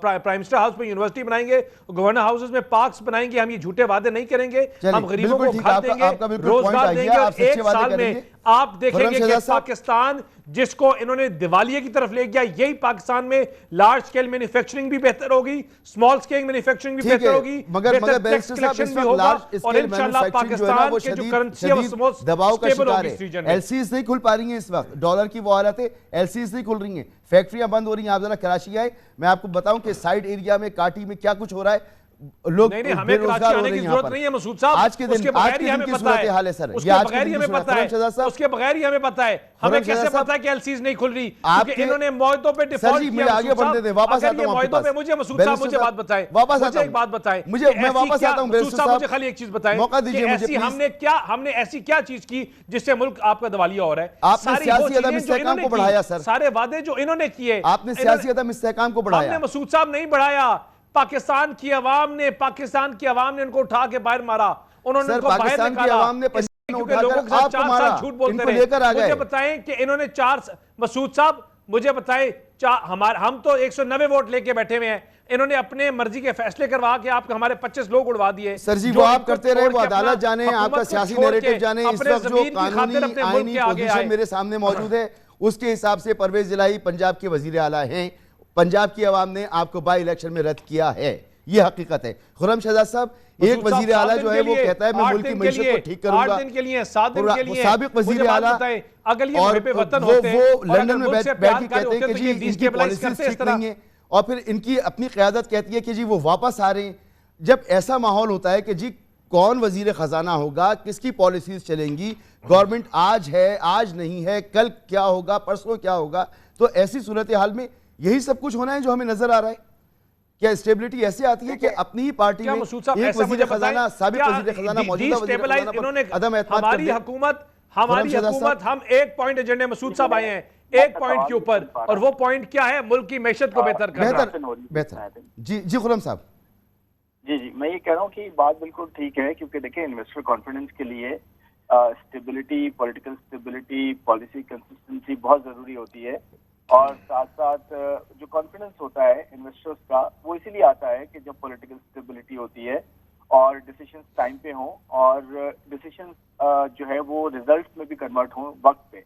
پرائم منسٹر ہاؤس میں یونیورسٹی بنائیں گے، گورنر ہاؤسز میں پارکس بنائیں گے، ہم یہ جھوٹے وعدے نہیں کریں گے، ہم غریبوں کو گھر دیں گے، روزگار دیں گے، اور ایک سال میں آپ دیکھیں گے کہ پاکستان جس کو انہوں نے دیوالیے کی طرف لے گیا، یہی پاکستان میں لارج سکیل مینوفیکچرنگ بھی بہتر ہوگی، سمال سکیل مینوفیکچرنگ بھی بہتر ہوگی، مگر بیرسٹر صاحب اس وقت لارج اسکیل مینوفیکچرنگ جو ہے نا وہ شدید دباؤ کا شکار ہے، ایل سیز نہیں کھل پا رہی ہیں اس وقت، ڈالر کی وہ حالت ہے، ایل سیز نہیں کھل رہی ہیں، فیکٹریاں بند ہو رہی ہیں۔ آپ ذرا کراچی آئے، میں آپ کو بتاؤں کہ سائڈ ایریا میں کاٹی میں کیا کچھ ہو رہا ہے، لوگ نہیں ہمیں کراچی آنے کی ضرورت نہیں ہے مسعود صاحب، آج کے دن کی صورتحال ہے سر، اس کے بغیر ہی ہمیں پتہ ہے، اس کے بغیر ہی ہمیں پتہ ہے، ہمیں کیسے پتہ ہے کہ ایل سیز نہیں کھل رہی، کیونکہ انہوں نے معاہدوں پہ ڈیفالٹ کیا۔ مجھے آگے بڑھنے دیں، واپس آتا ہوں آپ کے پاس، مجھے مسعود صاحب مجھے بات بتائیں، مجھے ایک بات بتائیں، میں واپس آتا ہوں بیرسٹر صاحب، مجھے خالی ایک چیز بتائیں موقع دیجئے مجھے کہ ہم نے ایسی کیا چیز کی جس سے ملک آپ کا دیوالیہ ہو رہا ہے؟ آپ نے سیاسی عدم استحکام کو بڑھایا سر، سارے وعدے جو انہوں نے کیے، آپ نے سیاسی عدم استحکام کو بڑھایا۔ ہم نے مسعود صاحب نہیں بڑھایا، پاکستان کی عوام نے ان کو اٹھا کے باہر مارا، انہوں نے ان کو باہر نکالا، کی عوام نے کیونکہ لوگوں کے ساتھ 4 سال جھوٹ بولتے رہے۔ مجھے بتائیں کہ انہوں نے مسعود صاحب مجھے بتائیں، ہم تو 190 ووٹ لے کے بیٹھے ہوئے ہیں، انہوں نے اپنے مرضی کے فیصلے کروا کے آپ ہمارے 25 لوگ اڑوا دیے۔ سر جی وہ آپ کرتے رہے، وہ عدالت جانے، آپ کا سیاسی نیریٹو جانے، اس وقت جو قانونی آئینی پوزیشن میرے سامنے موجود ہے اس کے حساب سے پرویز الہی پنجاب کے وزیر اعلیٰ ہیں، پنجاب کی عوام نے آپ کو بائی الیکشن میں رد کیا ہے، یہ حقیقت ہے۔ خرم شہزاد صاحب، ایک وزیر اعلیٰ جو ہے وہ کہتا ہے میں ملک کی معیشت کو ٹھیک کروں گا، 8 دن کے لیے 7 دن کے لیے، سابق وزیر اعلیٰ اور وہ لندن میں بیٹھ کے کہتے ہیں کہ جی ان کی پالیسیز ٹھیک نہیں ہیں، اور پھر ان کی اپنی قیادت کہتی ہے کہ جی وہ واپس آ رہے ہیں۔ جب ایسا ماحول ہوتا ہے کہ جی کون وزیر خزانہ ہوگا، کس کی پالیسیز چلیں گی، گورنمنٹ آج ہے آج نہیں ہے، کل کیا ہوگا، پرسوں کیا ہوگا، تو ایسی صورتحال میں یہی سب کچھ ہونا ہے جو ہمیں نظر آ رہا ہے۔ کیا اسٹیبلٹی ایسے آتی ہے کہ اپنی ہی پارٹی میں ایک وزیر خزانہ، سابق وزیر خزانہ، موجودہ وزیر خزانہ پر عدم اعتماد کر دیں؟ ہماری حکومت، ہم ایک پوائنٹ ایجنڈے مسعود صاحب آئے ہیں ایک پوائنٹ کے اوپر، اور وہ پوائنٹ کیا ہے؟ ملک کی معیشت کو بہتر کرنا۔ بہتر جی خرم صاحب۔ جی میں یہ کہہ رہا ہوں کہ بات بالکل ٹھیک ہے، کیونکہ دیکھیں انویسٹر کانفیڈنس کے لیے stability, political stability, policy consistency بہت ضروری ہوتی ہے، اور ساتھ ساتھ جو کانفیڈنس ہوتا ہے انویسٹرز کا وہ اسی لیے آتا ہے کہ جب پولیٹیکل اسٹیبلٹی ہوتی ہے اور ڈیسیشنز ٹائم پہ ہوں، اور ڈیسیشنز جو ہے وہ ریزلٹس میں بھی کنورٹ ہوں وقت پہ۔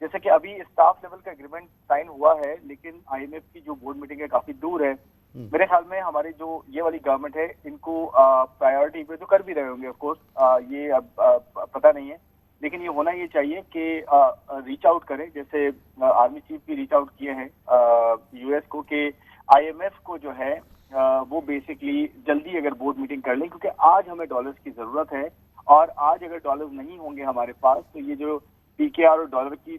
جیسے کہ ابھی اسٹاف لیول کا ایگریمنٹ سائن ہوا ہے، لیکن آئی ایم ایف کی جو بورڈ میٹنگ ہے کافی دور ہے۔ میرے خیال میں ہماری جو یہ والی گورنمنٹ ہے ان کو پرائیورٹی پہ تو کر بھی رہے ہوں گے، آف کورس یہ اب پتہ نہیں ہے، لیکن یہ ہونا یہ چاہیے کہ ریچ آؤٹ کریں، جیسے آرمی چیف بھی ریچ آؤٹ کیے ہیں یو ایس کو، کہ آئی ایم ایف کو جو ہے وہ بیسکلی جلدی اگر بورڈ میٹنگ کر لیں، کیونکہ آج ہمیں ڈالرز کی ضرورت ہے، اور آج اگر ڈالرز نہیں ہوں گے ہمارے پاس تو یہ جو پی کے آر اور ڈالر کی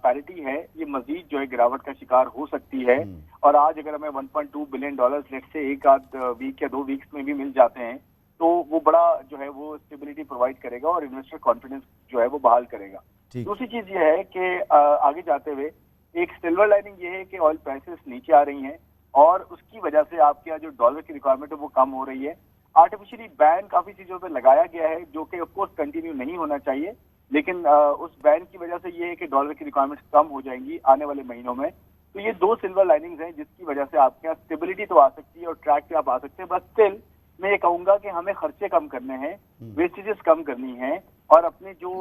پیرٹی ہے یہ مزید جو ہے گراوٹ کا شکار ہو سکتی ہے، اور آج اگر ہمیں 1.2 بلین ڈالرز لیٹ سے ایک آدھ ویک یا 2 ویکس میں بھی مل جاتے ہیں تو وہ بڑا جو ہے وہ اسٹیبلٹی پرووائڈ کرے گا اور انویسٹر کانفیڈنس جو ہے وہ بحال کرے گا۔ دوسری چیز یہ ہے کہ آگے جاتے ہوئے ایک سلور لائننگ یہ ہے کہ آئل پرائسز نیچے آ رہی ہیں، اور اس کی وجہ سے آپ کے جو ڈالر کی ریکوائرمنٹ ہے وہ کم ہو رہی ہے۔ آرٹیفیشلی بین کافی چیزوں پہ لگایا گیا ہے جو کہ آف کورس کنٹینیو نہیں ہونا چاہیے، لیکن اس بین کی وجہ سے یہ ہے کہ ڈالر کی ریکوائرمنٹس کم ہو جائیں گی آنے والے مہینوں میں۔ تو یہ 2 سلور لائننگز ہیں جس کی وجہ سے آپ کے یہاں اسٹیبلٹی تو آ سکتی ہے اور ٹریک پہ آپ آ سکتے ہیں، بس اسٹل میں یہ کہوں گا کہ ہمیں خرچے کم کرنے ہیں، ویسٹیجز کم کرنی ہیں، اور اپنے جو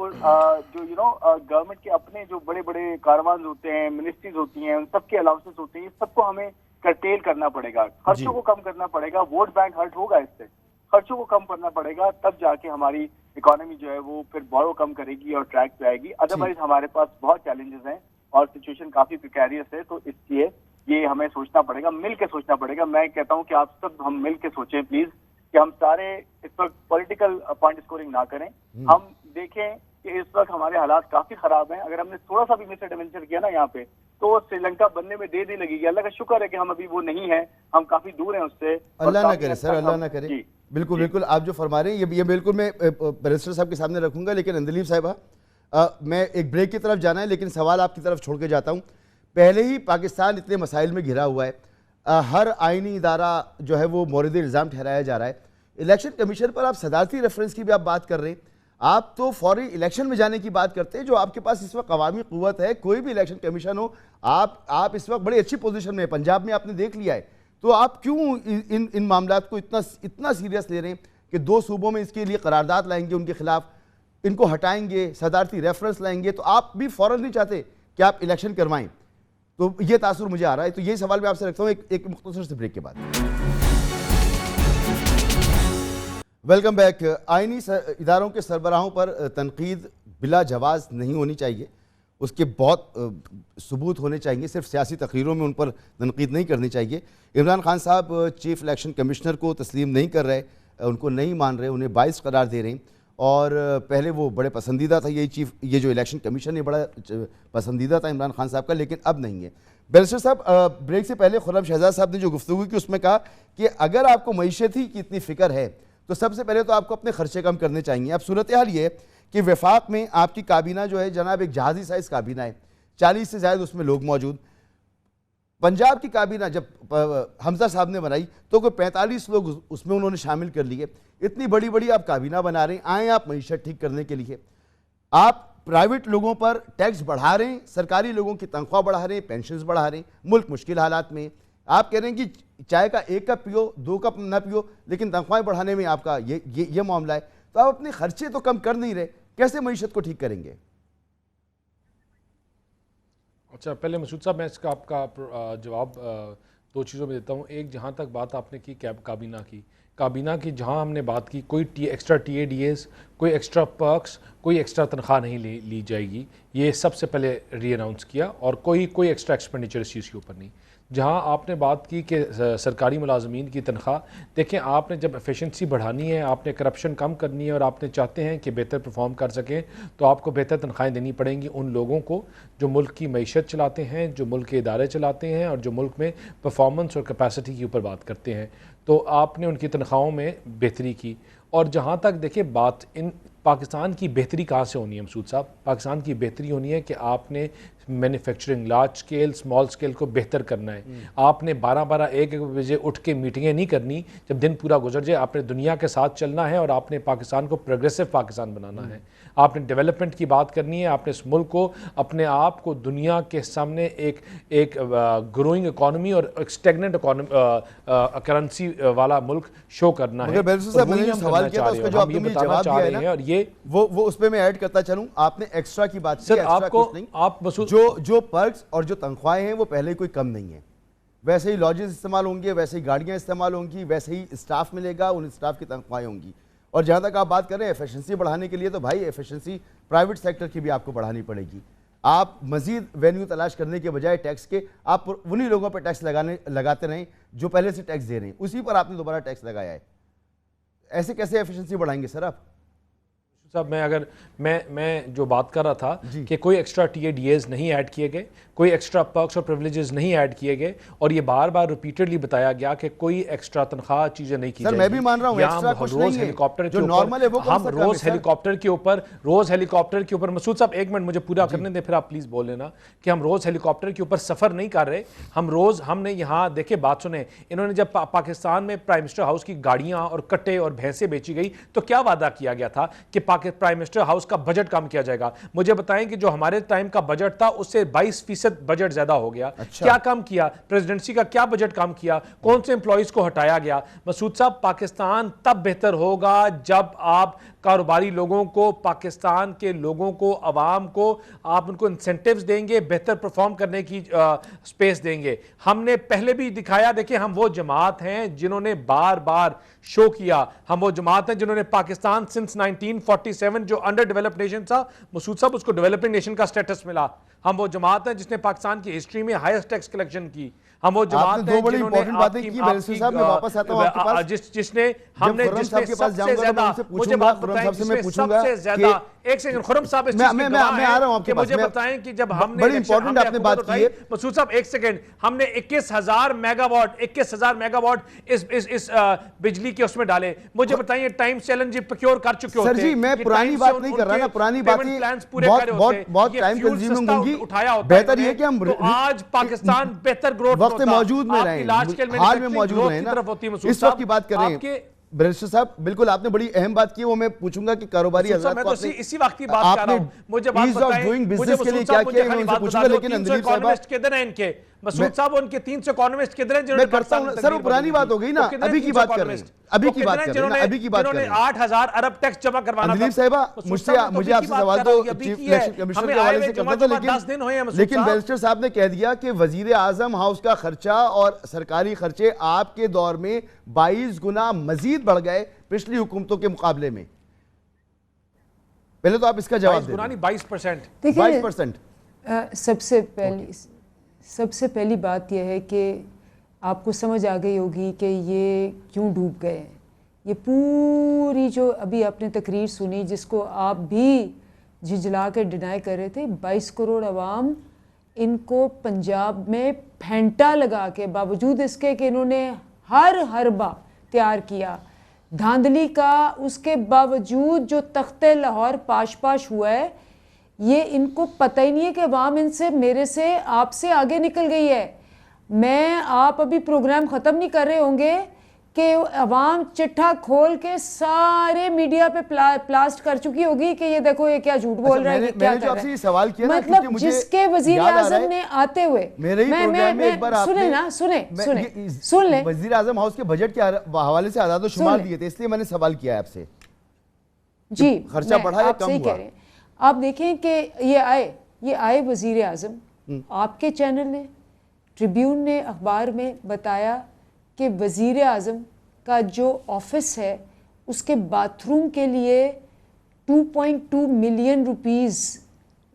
گورنمنٹ کے اپنے جو بڑے بڑے کاروانز ہوتے ہیں، منسٹریز ہوتی ہیں، ان سب کے الاؤنسز ہوتے ہیں، سب کو ہمیں کرٹیل کرنا پڑے گا، خرچوں کو کم کرنا پڑے گا، ووٹ بینک ہرٹ ہوگا اس سے، خرچوں کو کم کرنا پڑے گا، تب جا کے ہماری اکانومی جو ہے وہ پھر بورو کم کرے گی اور ٹریک پہ آئے گی۔ ادروائز ہمارے پاس بہت چیلنجز ہیں اور سچویشن کافی پریکیریس ہے، تو اس لیے یہ ہمیں سوچنا پڑے گا، مل کے سوچنا پڑے گا۔ میں کہتا ہوں کہ آپ سب ہم مل کے سوچیں پلیز، کہ ہم سارے اس وقت پولیٹیکل پوائنٹ اسکورنگ نہ کریں، ہم دیکھیں کہ اس وقت ہمارے حالات کافی خراب ہیں. اگر ہم نے تھوڑا سا بھی مس ایڈونچر کیا نا یہاں پہ تو سری لنکا بننے میں دیر نہیں لگے گی. اللہ کا شکر ہے کہ ہم ابھی وہ نہیں ہیں, ہم کافی دور ہیں اس سے. اللہ نہ کرے سر, اللہ نہ کرے. بالکل بالکل آپ جو فرما رہے ہیں یہ بالکل میں بیرسٹر صاحب کے سامنے رکھوں گا, لیکن اندلیب صاحبہ میں ایک بریک کی طرف جانا ہے, لیکن سوال آپ کی طرف چھوڑ کے جاتا ہوں. پہلے ہی پاکستان اتنے مسائل میں گھرا ہوا ہے, ہر آئینی ادارہ جو ہے وہ مورد الزام ٹھہرایا جا رہا ہے. الیکشن کمیشن پر آپ صدارتی ریفرنس کی بھی آپ بات کر رہے ہیں, آپ تو فوری الیکشن میں جانے کی بات کرتے ہیں, جو آپ کے پاس اس وقت عوامی قوت ہے. کوئی بھی الیکشن کمیشن ہو, آپ اس وقت بڑی اچھی پوزیشن میں ہیں, پنجاب میں آپ نے دیکھ لیا ہے, تو آپ کیوں ان معاملات کو اتنا سیریس لے رہے ہیں کہ 2 صوبوں میں اس کے لیے قرارداد لائیں گے, ان کے خلاف ان کو ہٹائیں گے, صدارتی ریفرنس لائیں گے, تو آپ بھی فوراً نہیں چاہتے کہ آپ الیکشن کروائیں؟ تو یہ تاثر مجھے آ رہا ہے. تو یہی سوال میں آپ سے رکھتا ہوں ایک مختصر سے بریک کے بعد. Welcome back. آئینی اداروں کے سربراہوں پر تنقید بلا جواز نہیں ہونی چاہیے, اس کے بہت ثبوت ہونے چاہیے, صرف سیاسی تقریروں میں ان پر تنقید نہیں کرنی چاہیے. عمران خان صاحب چیف الیکشن کمشنر کو تسلیم نہیں کر رہے, ان کو نہیں مان رہے, انہیں باعث قرار دے رہے ہیں, اور پہلے وہ بڑے پسندیدہ تھا, یہ جو الیکشن کمیشن ہے بڑا پسندیدہ تھا عمران خان صاحب کا, لیکن اب نہیں ہے. بیرسٹر صاحب, بریک سے پہلے خرم شہزاد صاحب نے جو گفتگو کی اس میں کہا کہ اگر آپ کو معیشت ہی کی اتنی فکر ہے تو سب سے پہلے تو آپ کو اپنے خرچے کم کرنے چاہیے. اب صورتحال یہ ہے کہ وفاق میں آپ کی کابینہ جو ہے جناب ایک جہازی سائز کابینہ ہے, 40 سے زائد اس میں لوگ موجود. پنجاب کی کابینہ جب حمزہ صاحب نے بنائی تو کوئی 45 لوگ اس میں انہوں نے شامل کر لیے. اتنی بڑی آپ کابینہ بنا رہے ہیں, آئیں آپ معیشت ٹھیک کرنے کے لیے. آپ پرائیویٹ لوگوں پر ٹیکس بڑھا رہے ہیں, سرکاری لوگوں کی تنخواہ بڑھا رہے ہیں, پینشنز بڑھا رہے ہیں, ملک مشکل حالات میں. آپ کہہ رہے ہیں کہ چائے کا 1 کپ پیو, 2 کپ نہ پیو, لیکن تنخواہیں بڑھانے میں آپ کا یہ معاملہ ہے. تو آپ اپنے خرچے تو کم کر نہیں رہے, کیسے معیشت کو ٹھیک کریں گے؟ اچھا, پہلے مسعود صاحب میں اس کا آپ کا جواب 2 چیزوں میں دیتا ہوں. ایک, جہاں تک بات آپ نے کی کابینہ کی جہاں ہم نے بات کی کوئی extra T A D as, کوئی ایکسٹرا پرکس, کوئی ایکسٹرا تنخواہ نہیں لی جائے گی, یہ سب سے پہلے ری اناؤنس کیا, اور کوئی ایکسٹرا ایکسپینڈیچر اس چیز کے اوپر نہیں. جہاں آپ نے بات کی کہ سرکاری ملازمین کی تنخواہ, دیکھیں آپ نے جب ایفیشنسی بڑھانی ہے, آپ نے کرپشن کم کرنی ہے, اور آپ نے چاہتے ہیں کہ بہتر پرفارم کر سکیں, تو آپ کو بہتر تنخواہیں دینی پڑیں گی ان لوگوں کو جو ملک کی معیشت چلاتے ہیں, جو ملک کے ادارے چلاتے ہیں, اور جو ملک میں پرفارمنس اور کیپیسٹی کے اوپر بات کرتے ہیں. تو آپ نے ان کی تنخواہوں میں بہتری کی. اور جہاں تک دیکھیں بات پاکستان کی بہتری کہاں سے ہونی ہے مسعود صاحب, پاکستان کی بہتری ہونی ہے کہ آپ نے manufacturing large scale small scale کو بہتر کرنا ہے. آپ نے 12-1 بجے اٹھ کے میٹنگیں نہیں کرنی جب دن پورا گزر جائے. آپ نے دنیا کے ساتھ چلنا ہے, اور آپ نے پاکستان کو پروگریسو پاکستان بنانا ہے. آپ نے ڈیولپمنٹ کی بات کرنی ہے, آپ نے اس ملک کو اپنے آپ کو دنیا کے سامنے ایک گروئنگ اکانومی اور ایک اسٹیگننٹ کرنسی والا ملک شو کرنا ہے. مگر بیرسٹر صاحب, میں نے جو سوال کیا تھا اس کا جو آپ نے جواب دیا ہے نا, اور یہ وہ اس پہ میں ایڈ کرتا چلوں. آپ نے ایکسٹرا کی بات کی, آپ کو آپ مسعود جو پرکس اور جو تنخواہیں ہیں وہ پہلے کوئی کم نہیں ہیں. ویسے ہی لاجز استعمال ہوں گے, ویسے ہی گاڑیاں استعمال ہوں گی, ویسے ہی اسٹاف ملے گا, ان اسٹاف کی تنخواہیں ہوں گی. اور جہاں تک آپ بات کر رہے ہیں ایفیشنسی بڑھانے کے لیے, تو بھائی ایفیشنسی پرائیویٹ سیکٹر کی بھی آپ کو بڑھانی پڑے گی. آپ مزید وینیو تلاش کرنے کے بجائے ٹیکس کے, آپ انہی لوگوں پر ٹیکس لگاتے رہیں جو پہلے سے ٹیکس دے رہے ہیں, اسی پر آپ نے دوبارہ ٹیکس لگایا ہے. ایسے کیسے ایفیشنسی بڑھائیں گے سر آپ؟ صاحب میں جو بات کر رہا تھا کہ کوئی extra T A D as نہیں ایڈ کیے گئے, کوئی ایکسٹرا پرکس اور پریویلیجز نہیں ایڈ کیے گئے, اور یہ بار بار ریپیٹڈلی بتایا گیا کہ کوئی ایکسٹرا تنخواہ چیزیں نہیں کی جائیں گی. سر میں بھی مان رہا ہوں ایکسٹرا کچھ نہیں ہے, جو نارمل ہے وہ کون سا کام ہے. روز ہیلی کاپٹر کے اوپر مسعود صاحب 1 منٹ مجھے پورا کرنے دیں, پھر آپ پلیز بول لینا کہ ہم روز ہیلی کاپٹر کے اوپر سفر نہیں کر رہے. ہم نے یہاں دیکھیں بات سنیں, انہوں نے جب پاکستان میں پرائم منسٹر ہاؤس کی گاڑیاں اور کٹے اور بھینسیں بیچی گئی تو کیا وعدہ کیا گیا تھا کہ پرائم منسٹر ہاؤس کا بجٹ کم کیا جائے گا. مجھے بتائیں کہ جو ہمارے ٹائم کا بجٹ تھا اس سے 22% بجٹ زیادہ ہو گیا. کیا کام کیا, پریزیڈنسی کا کیا بجٹ کام کیا, کون سے امپلائیز کو ہٹایا گیا. مسعود صاحب, پاکستان تب بہتر ہوگا جب آپ کاروباری لوگوں کو, پاکستان کے لوگوں کو, عوام کو آپ ان کو انسینٹیوز دیں گے, بہتر پرفارم کرنے کی سپیس دیں گے. ہم نے پہلے بھی دکھایا, دیکھیں ہم وہ جماعت ہیں جنہوں نے بار بار شو کیا, ہم وہ جماعت ہیں جنہوں نے پاکستان سنس 1947 جو انڈر ڈیولپڈ نیشن تھا مسعود صاحب اس کو ڈیولپنگ نیشن کا سٹیٹس ملا. ہم وہ جماعت ہیں جس نے پاکستان کی ہسٹری میں ہائیسٹ ٹیکس کلیکشن کی. ہم وہ جماعت آپ نے دو بڑی امپورٹنٹ باتیں کی بیرسٹر صاحب، میں واپس آتا ہوں آپ کے پاس. جس نے ہم نے خرم صاحب کے پاس جاؤں گا تو میں ان سے پوچھوں گا، خرم صاحب سے میں پوچھوں گا کہ ایک سیکنڈ خرم صاحب اس چیز کی گواہ ہیں کہ مجھے بتائیں کہ جب ہم نے بڑی امپورٹنٹ آپ نے بات کی ہے. مسعود صاحب ایک سیکنڈ، ہم نے 21,000 میگا واٹ اس بجلی کے اس میں ڈالے. مجھے بتائیں ٹائم چیلنج پروکیور کر چکے ہوتے ہیں. سر جی میں پرانی بات نہیں کر رہا نا، پرانی باتیں بہت ٹائم کنزیومنگ ہوں گی. بہتر یہ کہ ہم آج پاکستان بہتر گروتھ وقت موجود میں رہیں، حال میں موجود رہیں نا، اس وقت کی بات کر رہے ہیں. بیرسٹر صاحب بالکل آپ نے بڑی اہم بات کی ہے، وہ میں پوچھوں گا کہ کاروباری حضرات کو اسی وقت کی بات کر رہا ہوں. مجھے بات بتائیں، مجھے مسعود صاحب مجھے خالی بات بتا دو 300 اکانومسٹ کدھر ہیں ان کے؟ مسعود صاحب ان کے 300 اکانومسٹ کدھر ہیں جنہوں نے پاکستان سر وہ پرانی بات ہو گئی نا، ابھی کی بات کر رہے ہیں، ابھی کی بات کر رہے ہیں، ابھی کی بات کر رہے ہیں. 8,000 ارب ٹیکس جمع کروانا تھا. دلیپ صاحبہ مجھے آپ سے سوال تو چیف الیکشن کمیشنر کے حوالے سے کرنا تھا، لیکن بیرسٹر صاحب نے کہہ دیا کہ وزیر اعظم ہاؤس کا خرچہ اور سرکاری خرچے آپ کے دور میں 22 گنا مزید بڑھ گئے پچھلی حکومتوں کے مقابلے میں. پہلے تو آپ اس کا جواب دیں. 22%. 22%. سب سے پہلی بات یہ ہے کہ آپ کو سمجھ آ گئی ہوگی کہ یہ کیوں ڈوب گئے ہیں. یہ پوری جو ابھی آپ نے تقریر سنی جس کو آپ بھی جھجلا کے ڈینائی کر رہے تھے، 22 کروڑ عوام ان کو پنجاب میں پھینٹا لگا کے، باوجود اس کے کہ انہوں نے ہر حربہ تیار کیا دھاندلی کا، اس کے باوجود جو تخت لاہور پاش ہوا ہے، یہ ان کو پتہ ہی نہیں ہے کہ عوام ان سے، میرے سے، آپ سے آگے نکل گئی ہے. آپ ابھی پروگرام ختم نہیں کر رہے ہوں گے کہ عوام چٹھا کھول کے سارے میڈیا پہ پلاسٹ کر چکی ہوگی کہ یہ دیکھو یہ کیا جھوٹ بول رہا ہے، کیا کر رہا ہے. مطلب جس کے وزیر اعظم نے آتے ہوئے سن لیں وزیر اعظم ہاؤس کے بجٹ کے حوالے سے اعداد و شمار دیے تھے، اس لیے میں نے سوال کیا ہے آپ سے. جی خرچہ بڑھا یا کم ہوا؟ آپ دیکھیں کہ یہ آئے وزیر اعظم، آپ کے چینل نے، ٹریبیون نے اخبار میں بتایا کہ وزیر اعظم کا جو آفس ہے اس کے باتھ روم کے لیے 2.2 ملین روپیز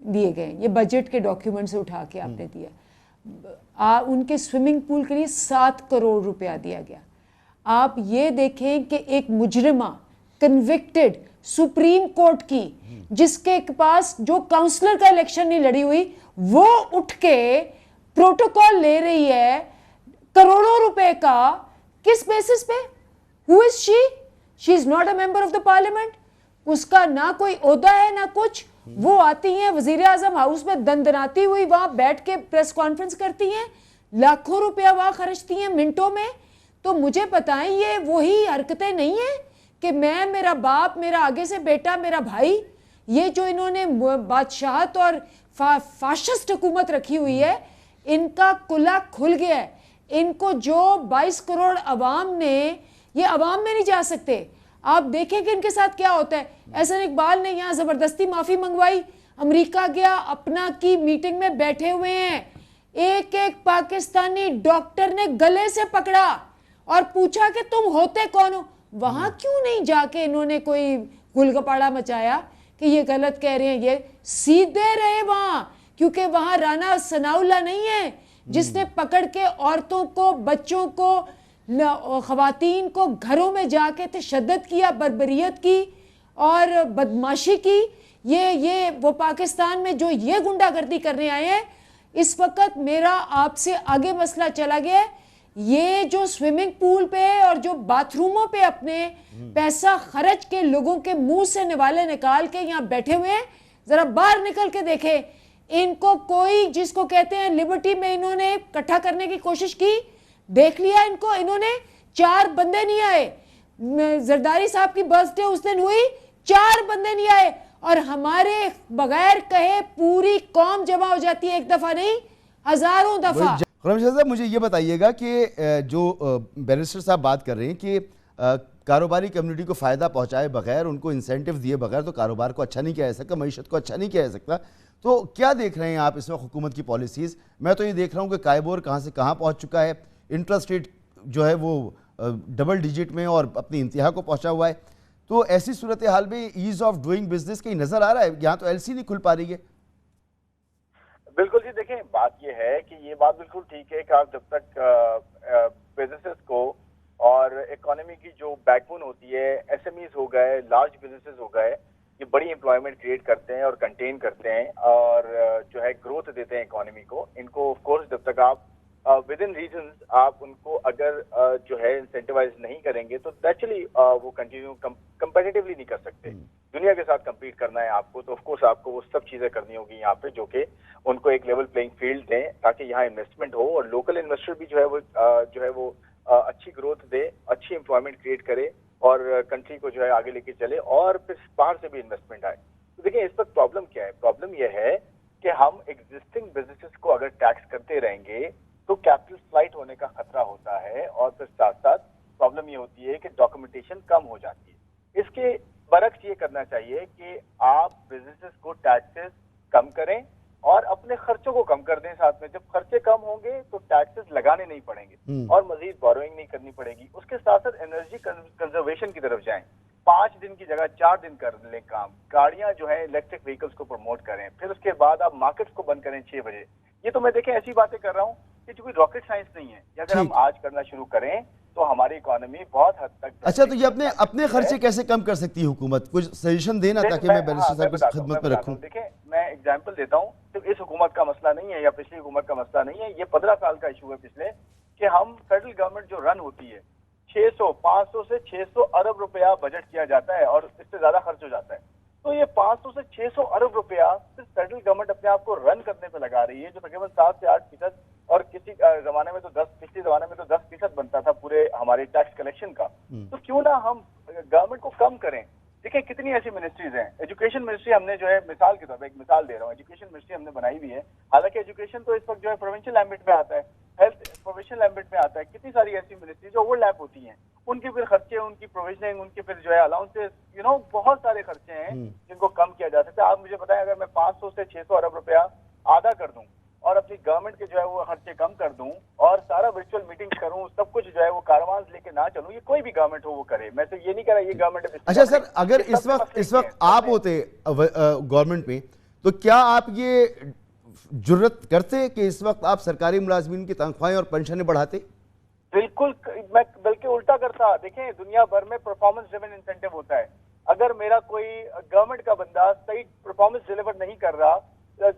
دیے گئے. یہ بجٹ کے ڈاکیومنٹ سے اٹھا کے آپ نے دیا. ان کے سوئمنگ پول کے لیے 7 کروڑ روپیہ دیا گیا. آپ یہ دیکھیں کہ ایک مجرمہ کنوکٹڈ سپریم کورٹ کی، جس کے پاس جو کاؤنسلر کا الیکشن نہیں لڑی ہوئی، وہ اٹھ کے پروٹوکول لے رہی ہے کروڑوں روپے کا. کس بیسس پہ؟ Who is she? She is not a member of the parliament. اس کا نہ کوئی عہدہ ہے نہ کچھ. وہ آتی ہیں وزیر اعظم ہاؤس میں دندناتی ہوئی، وہاں بیٹھ کے پریس کانفرنس کرتی ہیں، لاکھوں روپیہ وہاں خرچتی ہیں منٹوں میں. تو مجھے بتائیں یہ وہی حرکتیں نہیں ہیں کہ میں، میرا باپ، میرا آگے سے بیٹا، میرا بھائی، یہ جو انہوں نے بادشاہت اور فاشسٹ حکومت رکھی ہوئی ہے، ان کا کلا کھل گیا ہے. ان کو جو 22 کروڑ عوام نے، یہ عوام میں نہیں جا سکتے. آپ دیکھیں کہ ان کے ساتھ کیا ہوتا ہے. احسن اقبال نے یہاں زبردستی معافی منگوائی، امریکہ گیا، اپنا کی میٹنگ میں بیٹھے ہوئے ہیں. ایک پاکستانی ڈاکٹر نے گلے سے پکڑا اور پوچھا کہ تم ہوتے کون ہو. وہاں کیوں نہیں جا کے انہوں نے کوئی گلگپاڑا مچایا کہ یہ غلط کہہ رہے ہیں، یہ سیدھے رہے وہاں، کیونکہ وہاں رانا ثناء اللہ نہیں ہے جس نے پکڑ کے عورتوں کو، بچوں کو، خواتین کو گھروں میں جا کے تشدد کیا، بربریت کی اور بدماشی کی. یہ وہ پاکستان میں جو یہ گنڈا گردی کرنے آئے ہیں. اس وقت میرا آپ سے آگے مسئلہ چلا گیا ہے. یہ جو سوئمنگ پول پہ اور جو باتھ روموں پہ اپنے پیسہ خرچ کے لوگوں کے منہ سے نوالے نکال کے یہاں بیٹھے ہوئے ہیں، ذرا باہر نکل کے دیکھیں. ان کو کوئی، جس کو کہتے ہیں لبرٹی میں انہوں نے اکٹھا کرنے کی کوشش کی، دیکھ لیا ان کو. انہوں نے 4 بندے نہیں آئے. زرداری صاحب کی برتھ ڈے اس دن ہوئی، 4 بندے نہیں آئے، اور ہمارے بغیر کہے پوری قوم جمع ہو جاتی ہے، ایک دفعہ نہیں، ہزاروں دفعہ. خرم شاہ صاحب مجھے یہ بتائیے گا کہ جو بیرسٹر صاحب بات کر رہے ہیں کہ کاروباری کمیونٹی کو فائدہ پہنچائے بغیر، ان کو انسینٹیو دیے بغیر تو کاروبار کو اچھا نہیں کیا جا سکتا، معیشت کو اچھا نہیں کیا جا سکتا. تو کیا دیکھ رہے ہیں آپ اس وقت حکومت کی پالیسیز؟ میں تو یہ دیکھ رہا ہوں کہ کائبور کہاں سے کہاں پہنچ چکا ہے، انٹرسٹ ریٹ جو ہے وہ ڈبل ڈیجٹ میں اور اپنی انتہا کو پہنچا ہوا ہے. تو ایسی صورتحال میں ایز آف ڈوئنگ بزنس کہیں نظر آ رہا ہے؟ یہاں تو ایل سی نہیں کھل پا رہی ہے. بالکل جی، دیکھیں بات یہ ہے کہ یہ بات بالکل ٹھیک ہے کہ آپ جب تک بزنسز کو اور اکانومی کی جو بیک بون ہوتی ہے، ایس ایم ایز ہو گئے، لارج بزنسز ہو گئے، یہ بڑی امپلائمنٹ کریٹ کرتے ہیں اور کنٹین کرتے ہیں اور جو ہے گروتھ دیتے ہیں اکانومی کو. ان کو آف کورس جب تک آپ ود ان ریجنز آپ ان کو اگر جو ہے انسینٹیوائز نہیں کریں گے تو نیچرلی وہ کنٹینیو کمپیٹیٹیولی نہیں کر سکتے. دنیا کے ساتھ کمپیٹ کرنا ہے آپ کو تو آف کورس آپ کو وہ سب چیزیں کرنی ہوگی یہاں پہ جو کہ ان کو ایک لیول پلینگ فیلڈ دیں تاکہ یہاں انویسٹمنٹ ہو اور لوکل انویسٹر بھی جو ہے وہ اچھی گروتھ دے، اچھی امپلائمنٹ کریٹ کرے اور کنٹری کو جو ہے آگے لے کے چلے اور پھر باہر سے بھی انویسٹمنٹ آئے. تو دیکھیں اس وقت پرابلم کیا ہے؟ پرابلم یہ ہے کہ ہم ایگزسٹنگ بزنسز کو اگر ٹیکس کرتے رہیں گے تو کیپٹل فلائٹ ہونے کا خطرہ ہوتا ہے اور پھر ساتھ ساتھ پرابلم یہ ہوتی ہے کہ ڈاکومنٹیشن کم ہو جاتی ہے. اس کے برعکس یہ کرنا چاہیے کہ آپ بزنسز کو ٹیکسز کم کریں اور اپنے خرچوں کو کم کر دیں. ساتھ میں جب خرچے کم ہوں گے تو ٹیکسز لگانے نہیں پڑیں گے اور مزید بوروئنگ نہیں کرنی پڑے گی. اس کے ساتھ ساتھ انرجی کنزرویشن کی طرف جائیں. 5 دن کی جگہ 4 دن کر لیں کام. گاڑیاں جو ہے الیکٹرک وہیکلز کو پروموٹ کریں. پھر اس کے بعد آپ مارکیٹس کو بند کریں 6 بجے. یہ تو میں دیکھیں ایسی باتیں کر رہا ہوں کہ جو کوئی راکٹ سائنس نہیں ہے. اگر ہم آج کرنا شروع کریں تو ہماری اکانومی بہت حد تک. اچھا تو یہ اپنے خرچے کیسے کم کر سکتی ہے حکومت؟ کچھ سجیشن دینا تاکہ میں بیرسٹر صاحب کی خدمت میں رکھوں. دیکھیں میں ایگزامپل دیتا ہوں. صرف اس حکومت کا مسئلہ نہیں ہے یا پچھلی حکومت کا مسئلہ نہیں ہے. یہ 15 سال کا ایشو ہے پچھلے کہ ہم فیڈرل گورنمنٹ جو رن ہوتی ہے 500 سے 600 ارب روپیہ بجٹ کیا جاتا ہے اور اس سے زیادہ خرچ ہو جاتا ہے. تو یہ 500 سے 600 ارب روپیہ صرف فیڈرل گورنمنٹ اپنے آپ کو رن کرنے پہ لگا رہی ہے جو تقریباً 7 سے 8% اور کسی زمانے میں تو 10 پچھلے زمانے میں تو 10% بنتا تھا پورے ہمارے ٹیکس کلیکشن کا. تو کیوں نہ ہم گورنمنٹ کو کم کریں. دیکھیں کتنی ایسی منسٹریز ہیں. ایجوکیشن منسٹری ہم نے جو ہے مثال کے طور پہ ایک مثال دے رہا ہوں. ایجوکیشن منسٹری ہم نے بنائی ہوئی ہے. حالانکہ ایجوکیشن تو اس وقت جو ہے پروونشل ایمبٹ میں آتا ہے, ہیلتھ پروونشل ایمبٹ میں آتا ہے. کتنی ساری ایسی منسٹریز جو اوور لیپ ہوتی ہیں, ان کے پھر خرچے, ان کی پروویژننگ, ان کے پھر جو ہے الاؤنسز, بہت سارے خرچے ہیں جن کو کم کیا جا سکتا ہے. آپ مجھے بتائیں اگر میں 500 سے 600 ارب روپیہ آدھا کر دوں اور اپنی گورنمنٹ کے جو ہے وہ خرچے کم کر دوں اور سارا ورچوئل میٹنگ کروں, سب کچھ جو ہے وہ کاروان لے کے نہ چلوں, یہ کوئی بھی گورنمنٹ ہو وہ کرے. میں تو یہ نہیں کہہ رہا یہ گورنمنٹ. اچھا سر, اگر اس وقت آپ ہوتے گورنمنٹ میں تو کیا آپ یہ جرت کرتے کہ اس وقت آپ سرکاری ملازمین کی تنخواہیں اور پنشنیں بڑھاتے؟ بالکل, میں بلکہ الٹا کرتا. دیکھیں دنیا بھر میں پرفارمنس ڈریون انسینٹیو ہوتا ہے. اگر میرا کوئی گورنمنٹ کا بندہ صحیح پرفارمنس ڈیلیور نہیں کر رہا,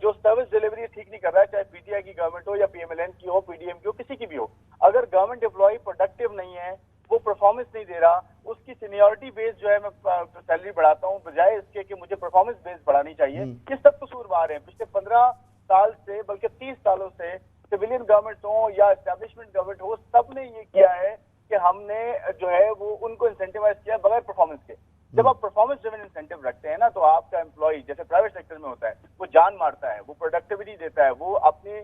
جو سروس ڈیلیوری ٹھیک نہیں کر رہا ہے, چاہے پی ٹی آئی کی گورنمنٹ ہو یا پی ایم ایل این کی ہو, پی ڈی ایم کی ہو, کسی کی بھی ہو, اگر گورنمنٹ امپلائی پروڈکٹیو نہیں ہے, وہ پرفارمنس نہیں دے رہا, اس کی سینیورٹی بیس جو ہے میں سیلری بڑھاتا ہوں بجائے اس کے کہ مجھے پرفارمنس بیس بڑھانی چاہیے. یہ سب قصوروار ہیں. پچھلے 15 سال سے بلکہ 30 سالوں سے سویلین گورنمنٹ ہو یا اسٹیبلشمنٹ گورنمنٹ ہو, سب نے یہ کیا ہے کہ ہم نے جو ہے وہ ان کو انسینٹیوائز کیا بغیر پرفارمنس کے. جب آپ پرفارمنس ڈریون انسینٹیو رکھتے ہیں نا, تو آپ کا امپلائی جیسے پرائیویٹ سیکٹر میں ہوتا ہے, وہ جان مارتا ہے, وہ پروڈکٹیوٹی دیتا ہے, وہ اپنی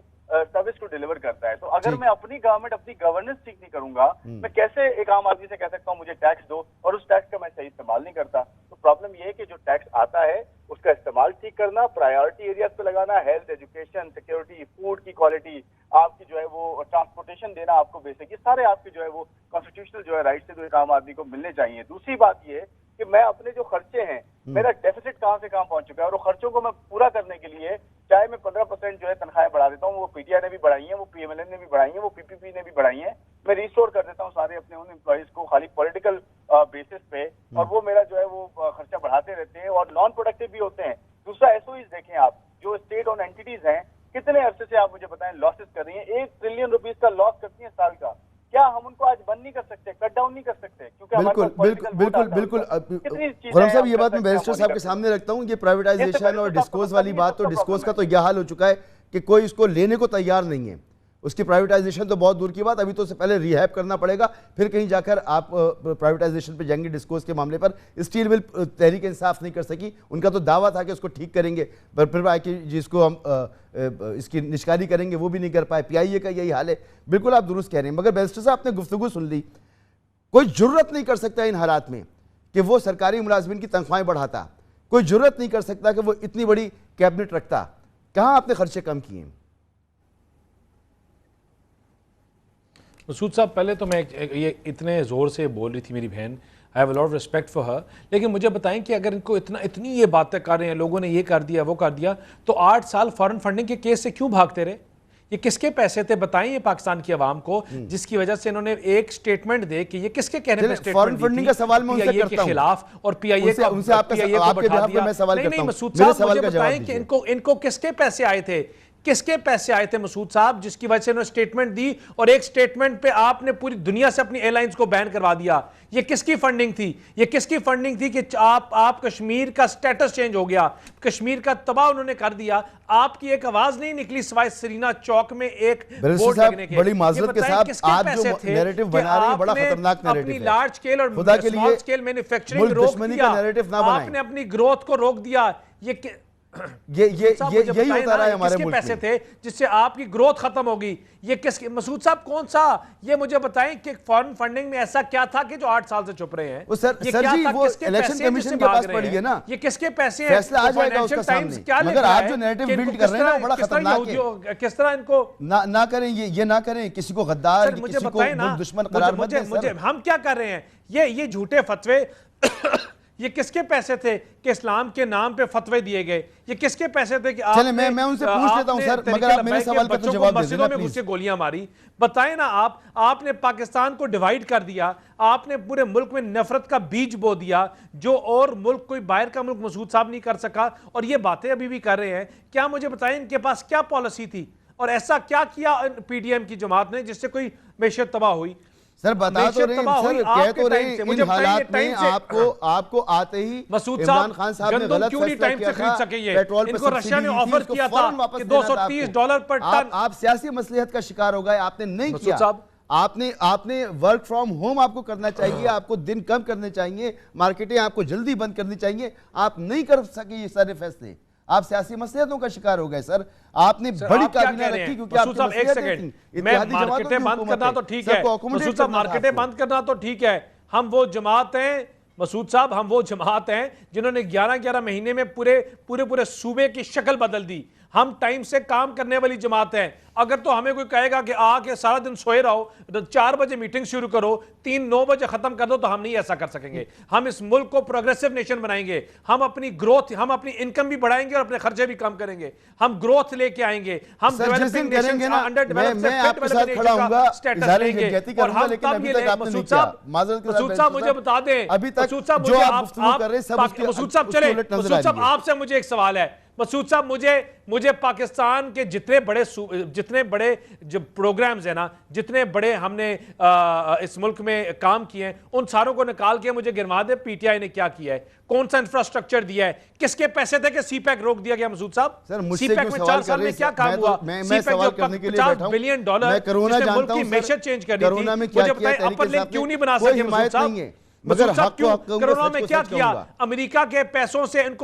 سروس کو ڈیلیور کرتا ہے. تو اگر میں اپنی گورنمنٹ اپنی گورننس ٹھیک نہیں کروں گا, میں کیسے ایک عام آدمی سے کہہ سکتا ہوں مجھے ٹیکس دو اور اس ٹیکس کا میں صحیح استعمال نہیں کرتا. تو پرابلم یہ ہے کہ جو ٹیکس آتا ہے اس کا استعمال ٹھیک کرنا, پرائیورٹی ایریاز پہ لگانا, ہیلتھ, ایجوکیشن, سیکورٹی, فوڈ کی کوالٹی, آپ کی جو ہے وہ ٹرانسپورٹیشن دینا آپ کو بیسک, یہ سارے آپ کے جو ہے وہ کانسٹیٹیوشنل جو ہے رائٹ سے جو ایک عام آدمی کو ملنے چاہیے. دوسری بات یہ کہ میں اپنے جو خرچے ہیں, میرا ڈیفیسٹ کہاں سے کہاں پہنچ چکا ہے, اور وہ خرچوں کو میں پورا کرنے کے لیے چاہے میں 15% جو ہے تنخواہیں بڑھا دیتا ہوں, وہ پی ٹی آئی نے بھی بڑھائی ہیں, وہ پی ایم ایل این نے بھی بڑھائی ہیں, وہ پی پی پی نے بھی بڑھائی ہیں, میں ریسٹور کر دیتا ہوں سارے اپنے ان امپلائیز کو خالی پولیٹیکل بیسس پہ, اور وہ میرا جو ہے وہ خرچہ بڑھاتے رہتے ہیں اور نان پروڈکٹیو بھی ہوتے ہیں. دوسرا ایس او ایز دیکھیں آپ, جو اسٹیٹ اون اینٹیز ہیں, کتنے عرصے سے آپ مجھے بتائیں لاسز کر رہی ہیں, 1 ٹریلین روپیز کا لاس کرتی ہیں سال کا. کیا ہم ان کو آج بند نہیں کر سکتے, کٹ ڈاؤن نہیں کر سکتے؟ بالکل خرم صاحب, یہ بات میں بیرسٹر صاحب کے سامنے رکھتا ہوں. یہ پرائیویٹائزیشن اور ڈسکوز والی بات, تو ڈسکوز کا تو یہ حال ہو چکا ہے کہ کوئی اس کو لینے کو تیار نہیں ہے. اس کی پرائیویٹائزیشن تو بہت دور کی بات, ابھی تو اس سے پہلے ریہیب کرنا پڑے گا, پھر کہیں جا کر آپ پرائیویٹائزیشن پہ جائیں گے. ڈسکوز کے معاملے پر اسٹیل مل تحریک انصاف نہیں کر سکی, ان کا تو دعویٰ تھا کہ اس کو ٹھیک کریں گے, پر پھر آئے کہ جس کو ہم اس کی نشکاری کریں گے وہ بھی نہیں کر پائے. پی آئی اے کا یہی حال ہے. بالکل آپ درست کہہ رہے ہیں, مگر بیرسٹر صاحب آپ نے گفتگو سن لی, کوئی جرت نہیں کر سکتا ان حالات میں کہ وہ سرکاری ملازمین کی تنخواہیں بڑھاتا, کوئی جرت نہیں کر سکتا کہ وہ اتنی بڑی کیبنٹ رکھتا. کہاں آپ نے خرچے کم کیے ہیں؟ مسعود صاحب پہلے تو میں یہ اتنے زور سے بول رہی تھی میری بہن, I have a lot of respect for her, لیکن مجھے بتائیں کہ اگر ان کو اتنی یہ باتیں کر رہے ہیں, لوگوں نے یہ کر دیا وہ کر دیا, تو 8 سال فارن فنڈنگ کے کیس سے کیوں بھاگتے رہے؟ یہ کس کے پیسے تھے بتائیں یہ پاکستان کی عوام کو, جس کی وجہ سے انہوں نے ایک سٹیٹمنٹ دے کہ یہ کس کے کہنے پہ سٹیٹمنٹ فارن فنڈنگ کا سوال میں ان سے کرتا ہوں کے خلاف, اور پی آئی اے کا ان سے آپ کے بہاف میں میں سوال کرتا ہوں. مسعود صاحب مجھے بتائیں کہ ان کو کس کے پیسے آئے تھے, کس کے پیسے آئے تھے مسعود صاحب, جس کی وجہ سے انہوں نے سٹیٹمنٹ دی, اور ایک سٹیٹمنٹ پہ آپ نے پوری دنیا سے اپنی ایئر لائنز کو بین کروا دیا. یہ کس کی فنڈنگ تھی؟ یہ کس کی فنڈنگ تھی کہ آپ کشمیر کا سٹیٹس چینج ہو گیا, کشمیر کا تباہ انہوں نے کر دیا, آپ کی ایک آواز نہیں نکلی سوائے سرینا چوک میں ایک بورڈ لگنے کے. بڑی معذرت کے ساتھ آپ جو نیریٹو بنا رہے ہیں بڑا خطرناک نیریٹو ہے. اپنی لارج سکیل اور اسمال سکیل مینوفیکچرنگ روک دیا, آپ نے اپنی گروتھ کو روک دیا. یہی ہوتا رہا ہے ہمارے ملک میں. پیسے تھے جس سے آپ کی گروتھ ختم ہوگی. یہ کس مسعود صاحب کون سا, یہ مجھے بتائیں کہ فارن فنڈنگ میں ایسا کیا تھا کہ جو 8 سال سے چھپ رہے ہیں؟ سر جی وہ الیکشن کمیشن کے پاس پڑی ہے نا, یہ کس کے پیسے ہیں؟ فیصلہ آ جائے گا اس کا سامنے. مگر آپ جو نیریٹو بلڈ کر رہے ہیں وہ بڑا خطرناک ہے. کس طرح ان کو نہ کریں, یہ نہ کریں, کسی کو غدار کسی کو ملک دشمن قرار مت دیں. ہم کیا کر رہے ہیں؟ یہ جھوٹے فتوے یہ کس کے پیسے تھے کہ اسلام کے نام پہ فتوے دیے گئے؟ یہ کس کے پیسے تھے کہ چلیں میں ان سے پوچھ لیتا ہوں سر, مگر آپ میرے سوال کا تو جواب دے دیں نا پلیز. مسجدوں میں گولیاں ماری, بتائیں نا آپ نے پاکستان کو ڈیوائیڈ کر دیا, آپ نے پورے ملک میں نفرت کا بیج بو دیا جو اور ملک کوئی باہر کا ملک مسعود صاحب نہیں کر سکا, اور یہ باتیں ابھی بھی کر رہے ہیں. کیا مجھے بتائیں ان کے پاس کیا پالیسی تھی, اور ایسا کیا کیا پی ڈی ایم کی جماعت نے جس سے کوئی معیشت تباہ ہوئی؟ سر بتا تو رہے ہیں, سر کہہ تو رہے ہیں ان حالات میں آپ کو آتے ہی عمران خان صاحب نے غلط فیصلہ کیا تھا, پیٹرول پر سبسیڈی دی اس کو فوراً واپس دینا تھا. آپ سیاسی مصلحت کا شکار ہو گئے, آپ نے نہیں کیا. آپ نے ورک فرام ہوم آپ کو کرنا چاہیے, آپ کو دن کم کرنے چاہیے, مارکیٹیں آپ کو جلدی بند کرنی چاہیے. آپ نہیں کر سکے یہ سارے فیصلے, آپ سیاسی مصلحتوں کا شکار ہو گئے. سر آپ نے بڑی کابینہ رکھی کیونکہ آپ کی مصلحتیں تھیں. مارکیٹیں بند کرنا تو ٹھیک ہے مسعود صاحب, مارکیٹیں بند کرنا تو ٹھیک ہے. ہم وہ جماعت ہیں مسعود صاحب, ہم وہ جماعت ہیں جنہوں نے 11 مہینے میں پورے صوبے کی شکل بدل دی. ہم ٹائم سے کام کرنے والی جماعت ہیں. اگر تو ہمیں کوئی کہے گا کہ آ کے سارا دن سوئے رہو, 4 بجے میٹنگ شروع کرو, 9 بجے ختم کر دو, تو ہم نہیں ایسا کر سکیں گے. ہم اس ملک کو پروگریسو نیشن بنائیں گے, ہم اپنی گروتھ, ہم اپنی انکم بھی بڑھائیں گے اور اپنے خرچے بھی کم کریں گے. ہم گروتھ لے کے آئیں گے, ہم ڈیولپنگ نیشن انڈر ڈیولپڈ سے فٹ ڈیولپنگ نیشن کا سٹیٹس لیں گے. اور ہم تب یہ لیں مسعود صاحب مجھے بتا دیں, مسعود صاحب مجھے مسعود صاحب چلیں, مسعود صاحب آپ سے مجھے ایک سوال ہے. مسعود صاحب مجھے پاکستان کے جتنے بڑے جو پروگرامز ہیں نا, جتنے بڑے ہم نے اس ملک میں کام کیے ہیں, ان ساروں کو نکال کے مجھے گرما دے پی ٹی آئی نے کیا کیا ہے, کون سا انفراسٹرکچر دیا ہے, کس کے پیسے تھے کہ سی پیک روک دیا گیا؟ مسعود صاحب سی پیک میں 4 سال میں کیا کام ہوا؟ سی پیک جو $50 بلین جس نے ملک کی معیشت چینج کر دی تھی, مجھے بتائیں اپر لنک کیوں نہیں بنا سکے مسعود صاحب؟ مسعود صاحب کیوں کرونا میں کیا کیا؟ امریکہ کے پیسوں سے ان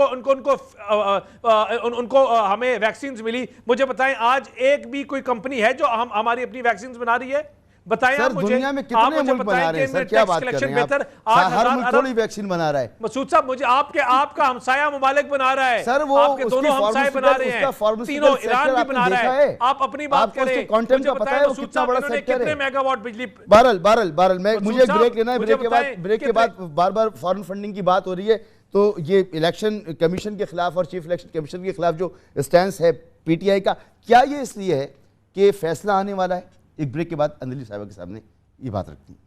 کو ہمیں ویکسینز ملی. مجھے بتائیں آج ایک بھی کوئی کمپنی ہے جو ہماری اپنی ویکسینز بنا رہی ہے؟ بتائیں آپ مجھے. دنیا میں کتنے ملک بنا رہے ہیں سر, کیا بات کر رہے ہیں آپ؟ ہر ملک تھوڑی ویکسین بنا رہا ہے. مسعود صاحب مجھے آپ کا ہمسایہ ممالک بنا رہا ہے, آپ کے دونوں ہمسائے بنا رہے ہیں, تینوں ایران بھی بنا رہا ہے. آپ اپنی بات کریں, مجھے بتائیں مسعود صاحب انہوں نے کتنے میگا واٹ بجلی. بہرحال مجھے ایک بریک لینا ہے, بریک کے بعد بار فارن فنڈنگ کی بات ہو رہی ہے, تو یہ الیکشن کمیشن کے خلاف اور چیف الیکشن کمیشن کے خلاف جو اسٹینس ہے پی ٹی آئی کا, کیا یہ اس لیے ہے کہ فیصلہ آنے والا ہے؟ ایک بریک کے بعد اندلی صاحبہ کے سامنے یہ بات رکھتی ہیں.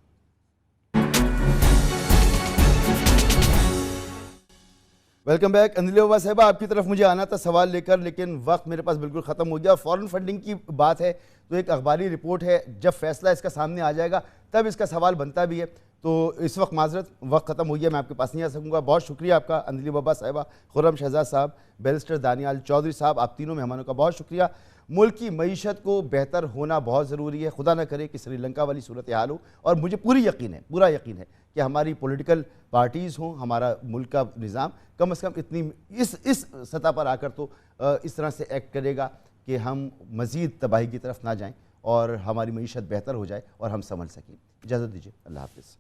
Welcome back. اندلی بابا صاحبہ, آپ کی طرف مجھے آنا تھا سوال لے کر, لیکن وقت میرے پاس بالکل ختم ہو گیا. فارن فنڈنگ کی بات ہے تو ایک اخباری رپورٹ ہے, جب فیصلہ اس کا سامنے آ جائے گا تب اس کا سوال بنتا بھی ہے. تو اس وقت معذرت, وقت ختم ہو گیا, میں آپ کے پاس نہیں آ سکوں گا. بہت شکریہ آپ کا اندلی بابا صاحبہ, خرم شہزاد صاحب, بیرسٹر دانیال چودھری صاحب, آپ تینوں مہمانوں کا بہت شکریہ. ملک کی معیشت کو بہتر ہونا بہت ضروری ہے. خدا نہ کرے کہ سری لنکا والی صورتحال ہو, اور مجھے پورا یقین ہے کہ ہماری پولیٹیکل پارٹیز ہوں, ہمارا ملک کا نظام کم از کم اتنی اس سطح پر آ کر تو اس طرح سے ایکٹ کرے گا کہ ہم مزید تباہی کی طرف نہ جائیں اور ہماری معیشت بہتر ہو جائے اور ہم سنبھل سکیں. اجازت دیجیے, اللہ حافظ.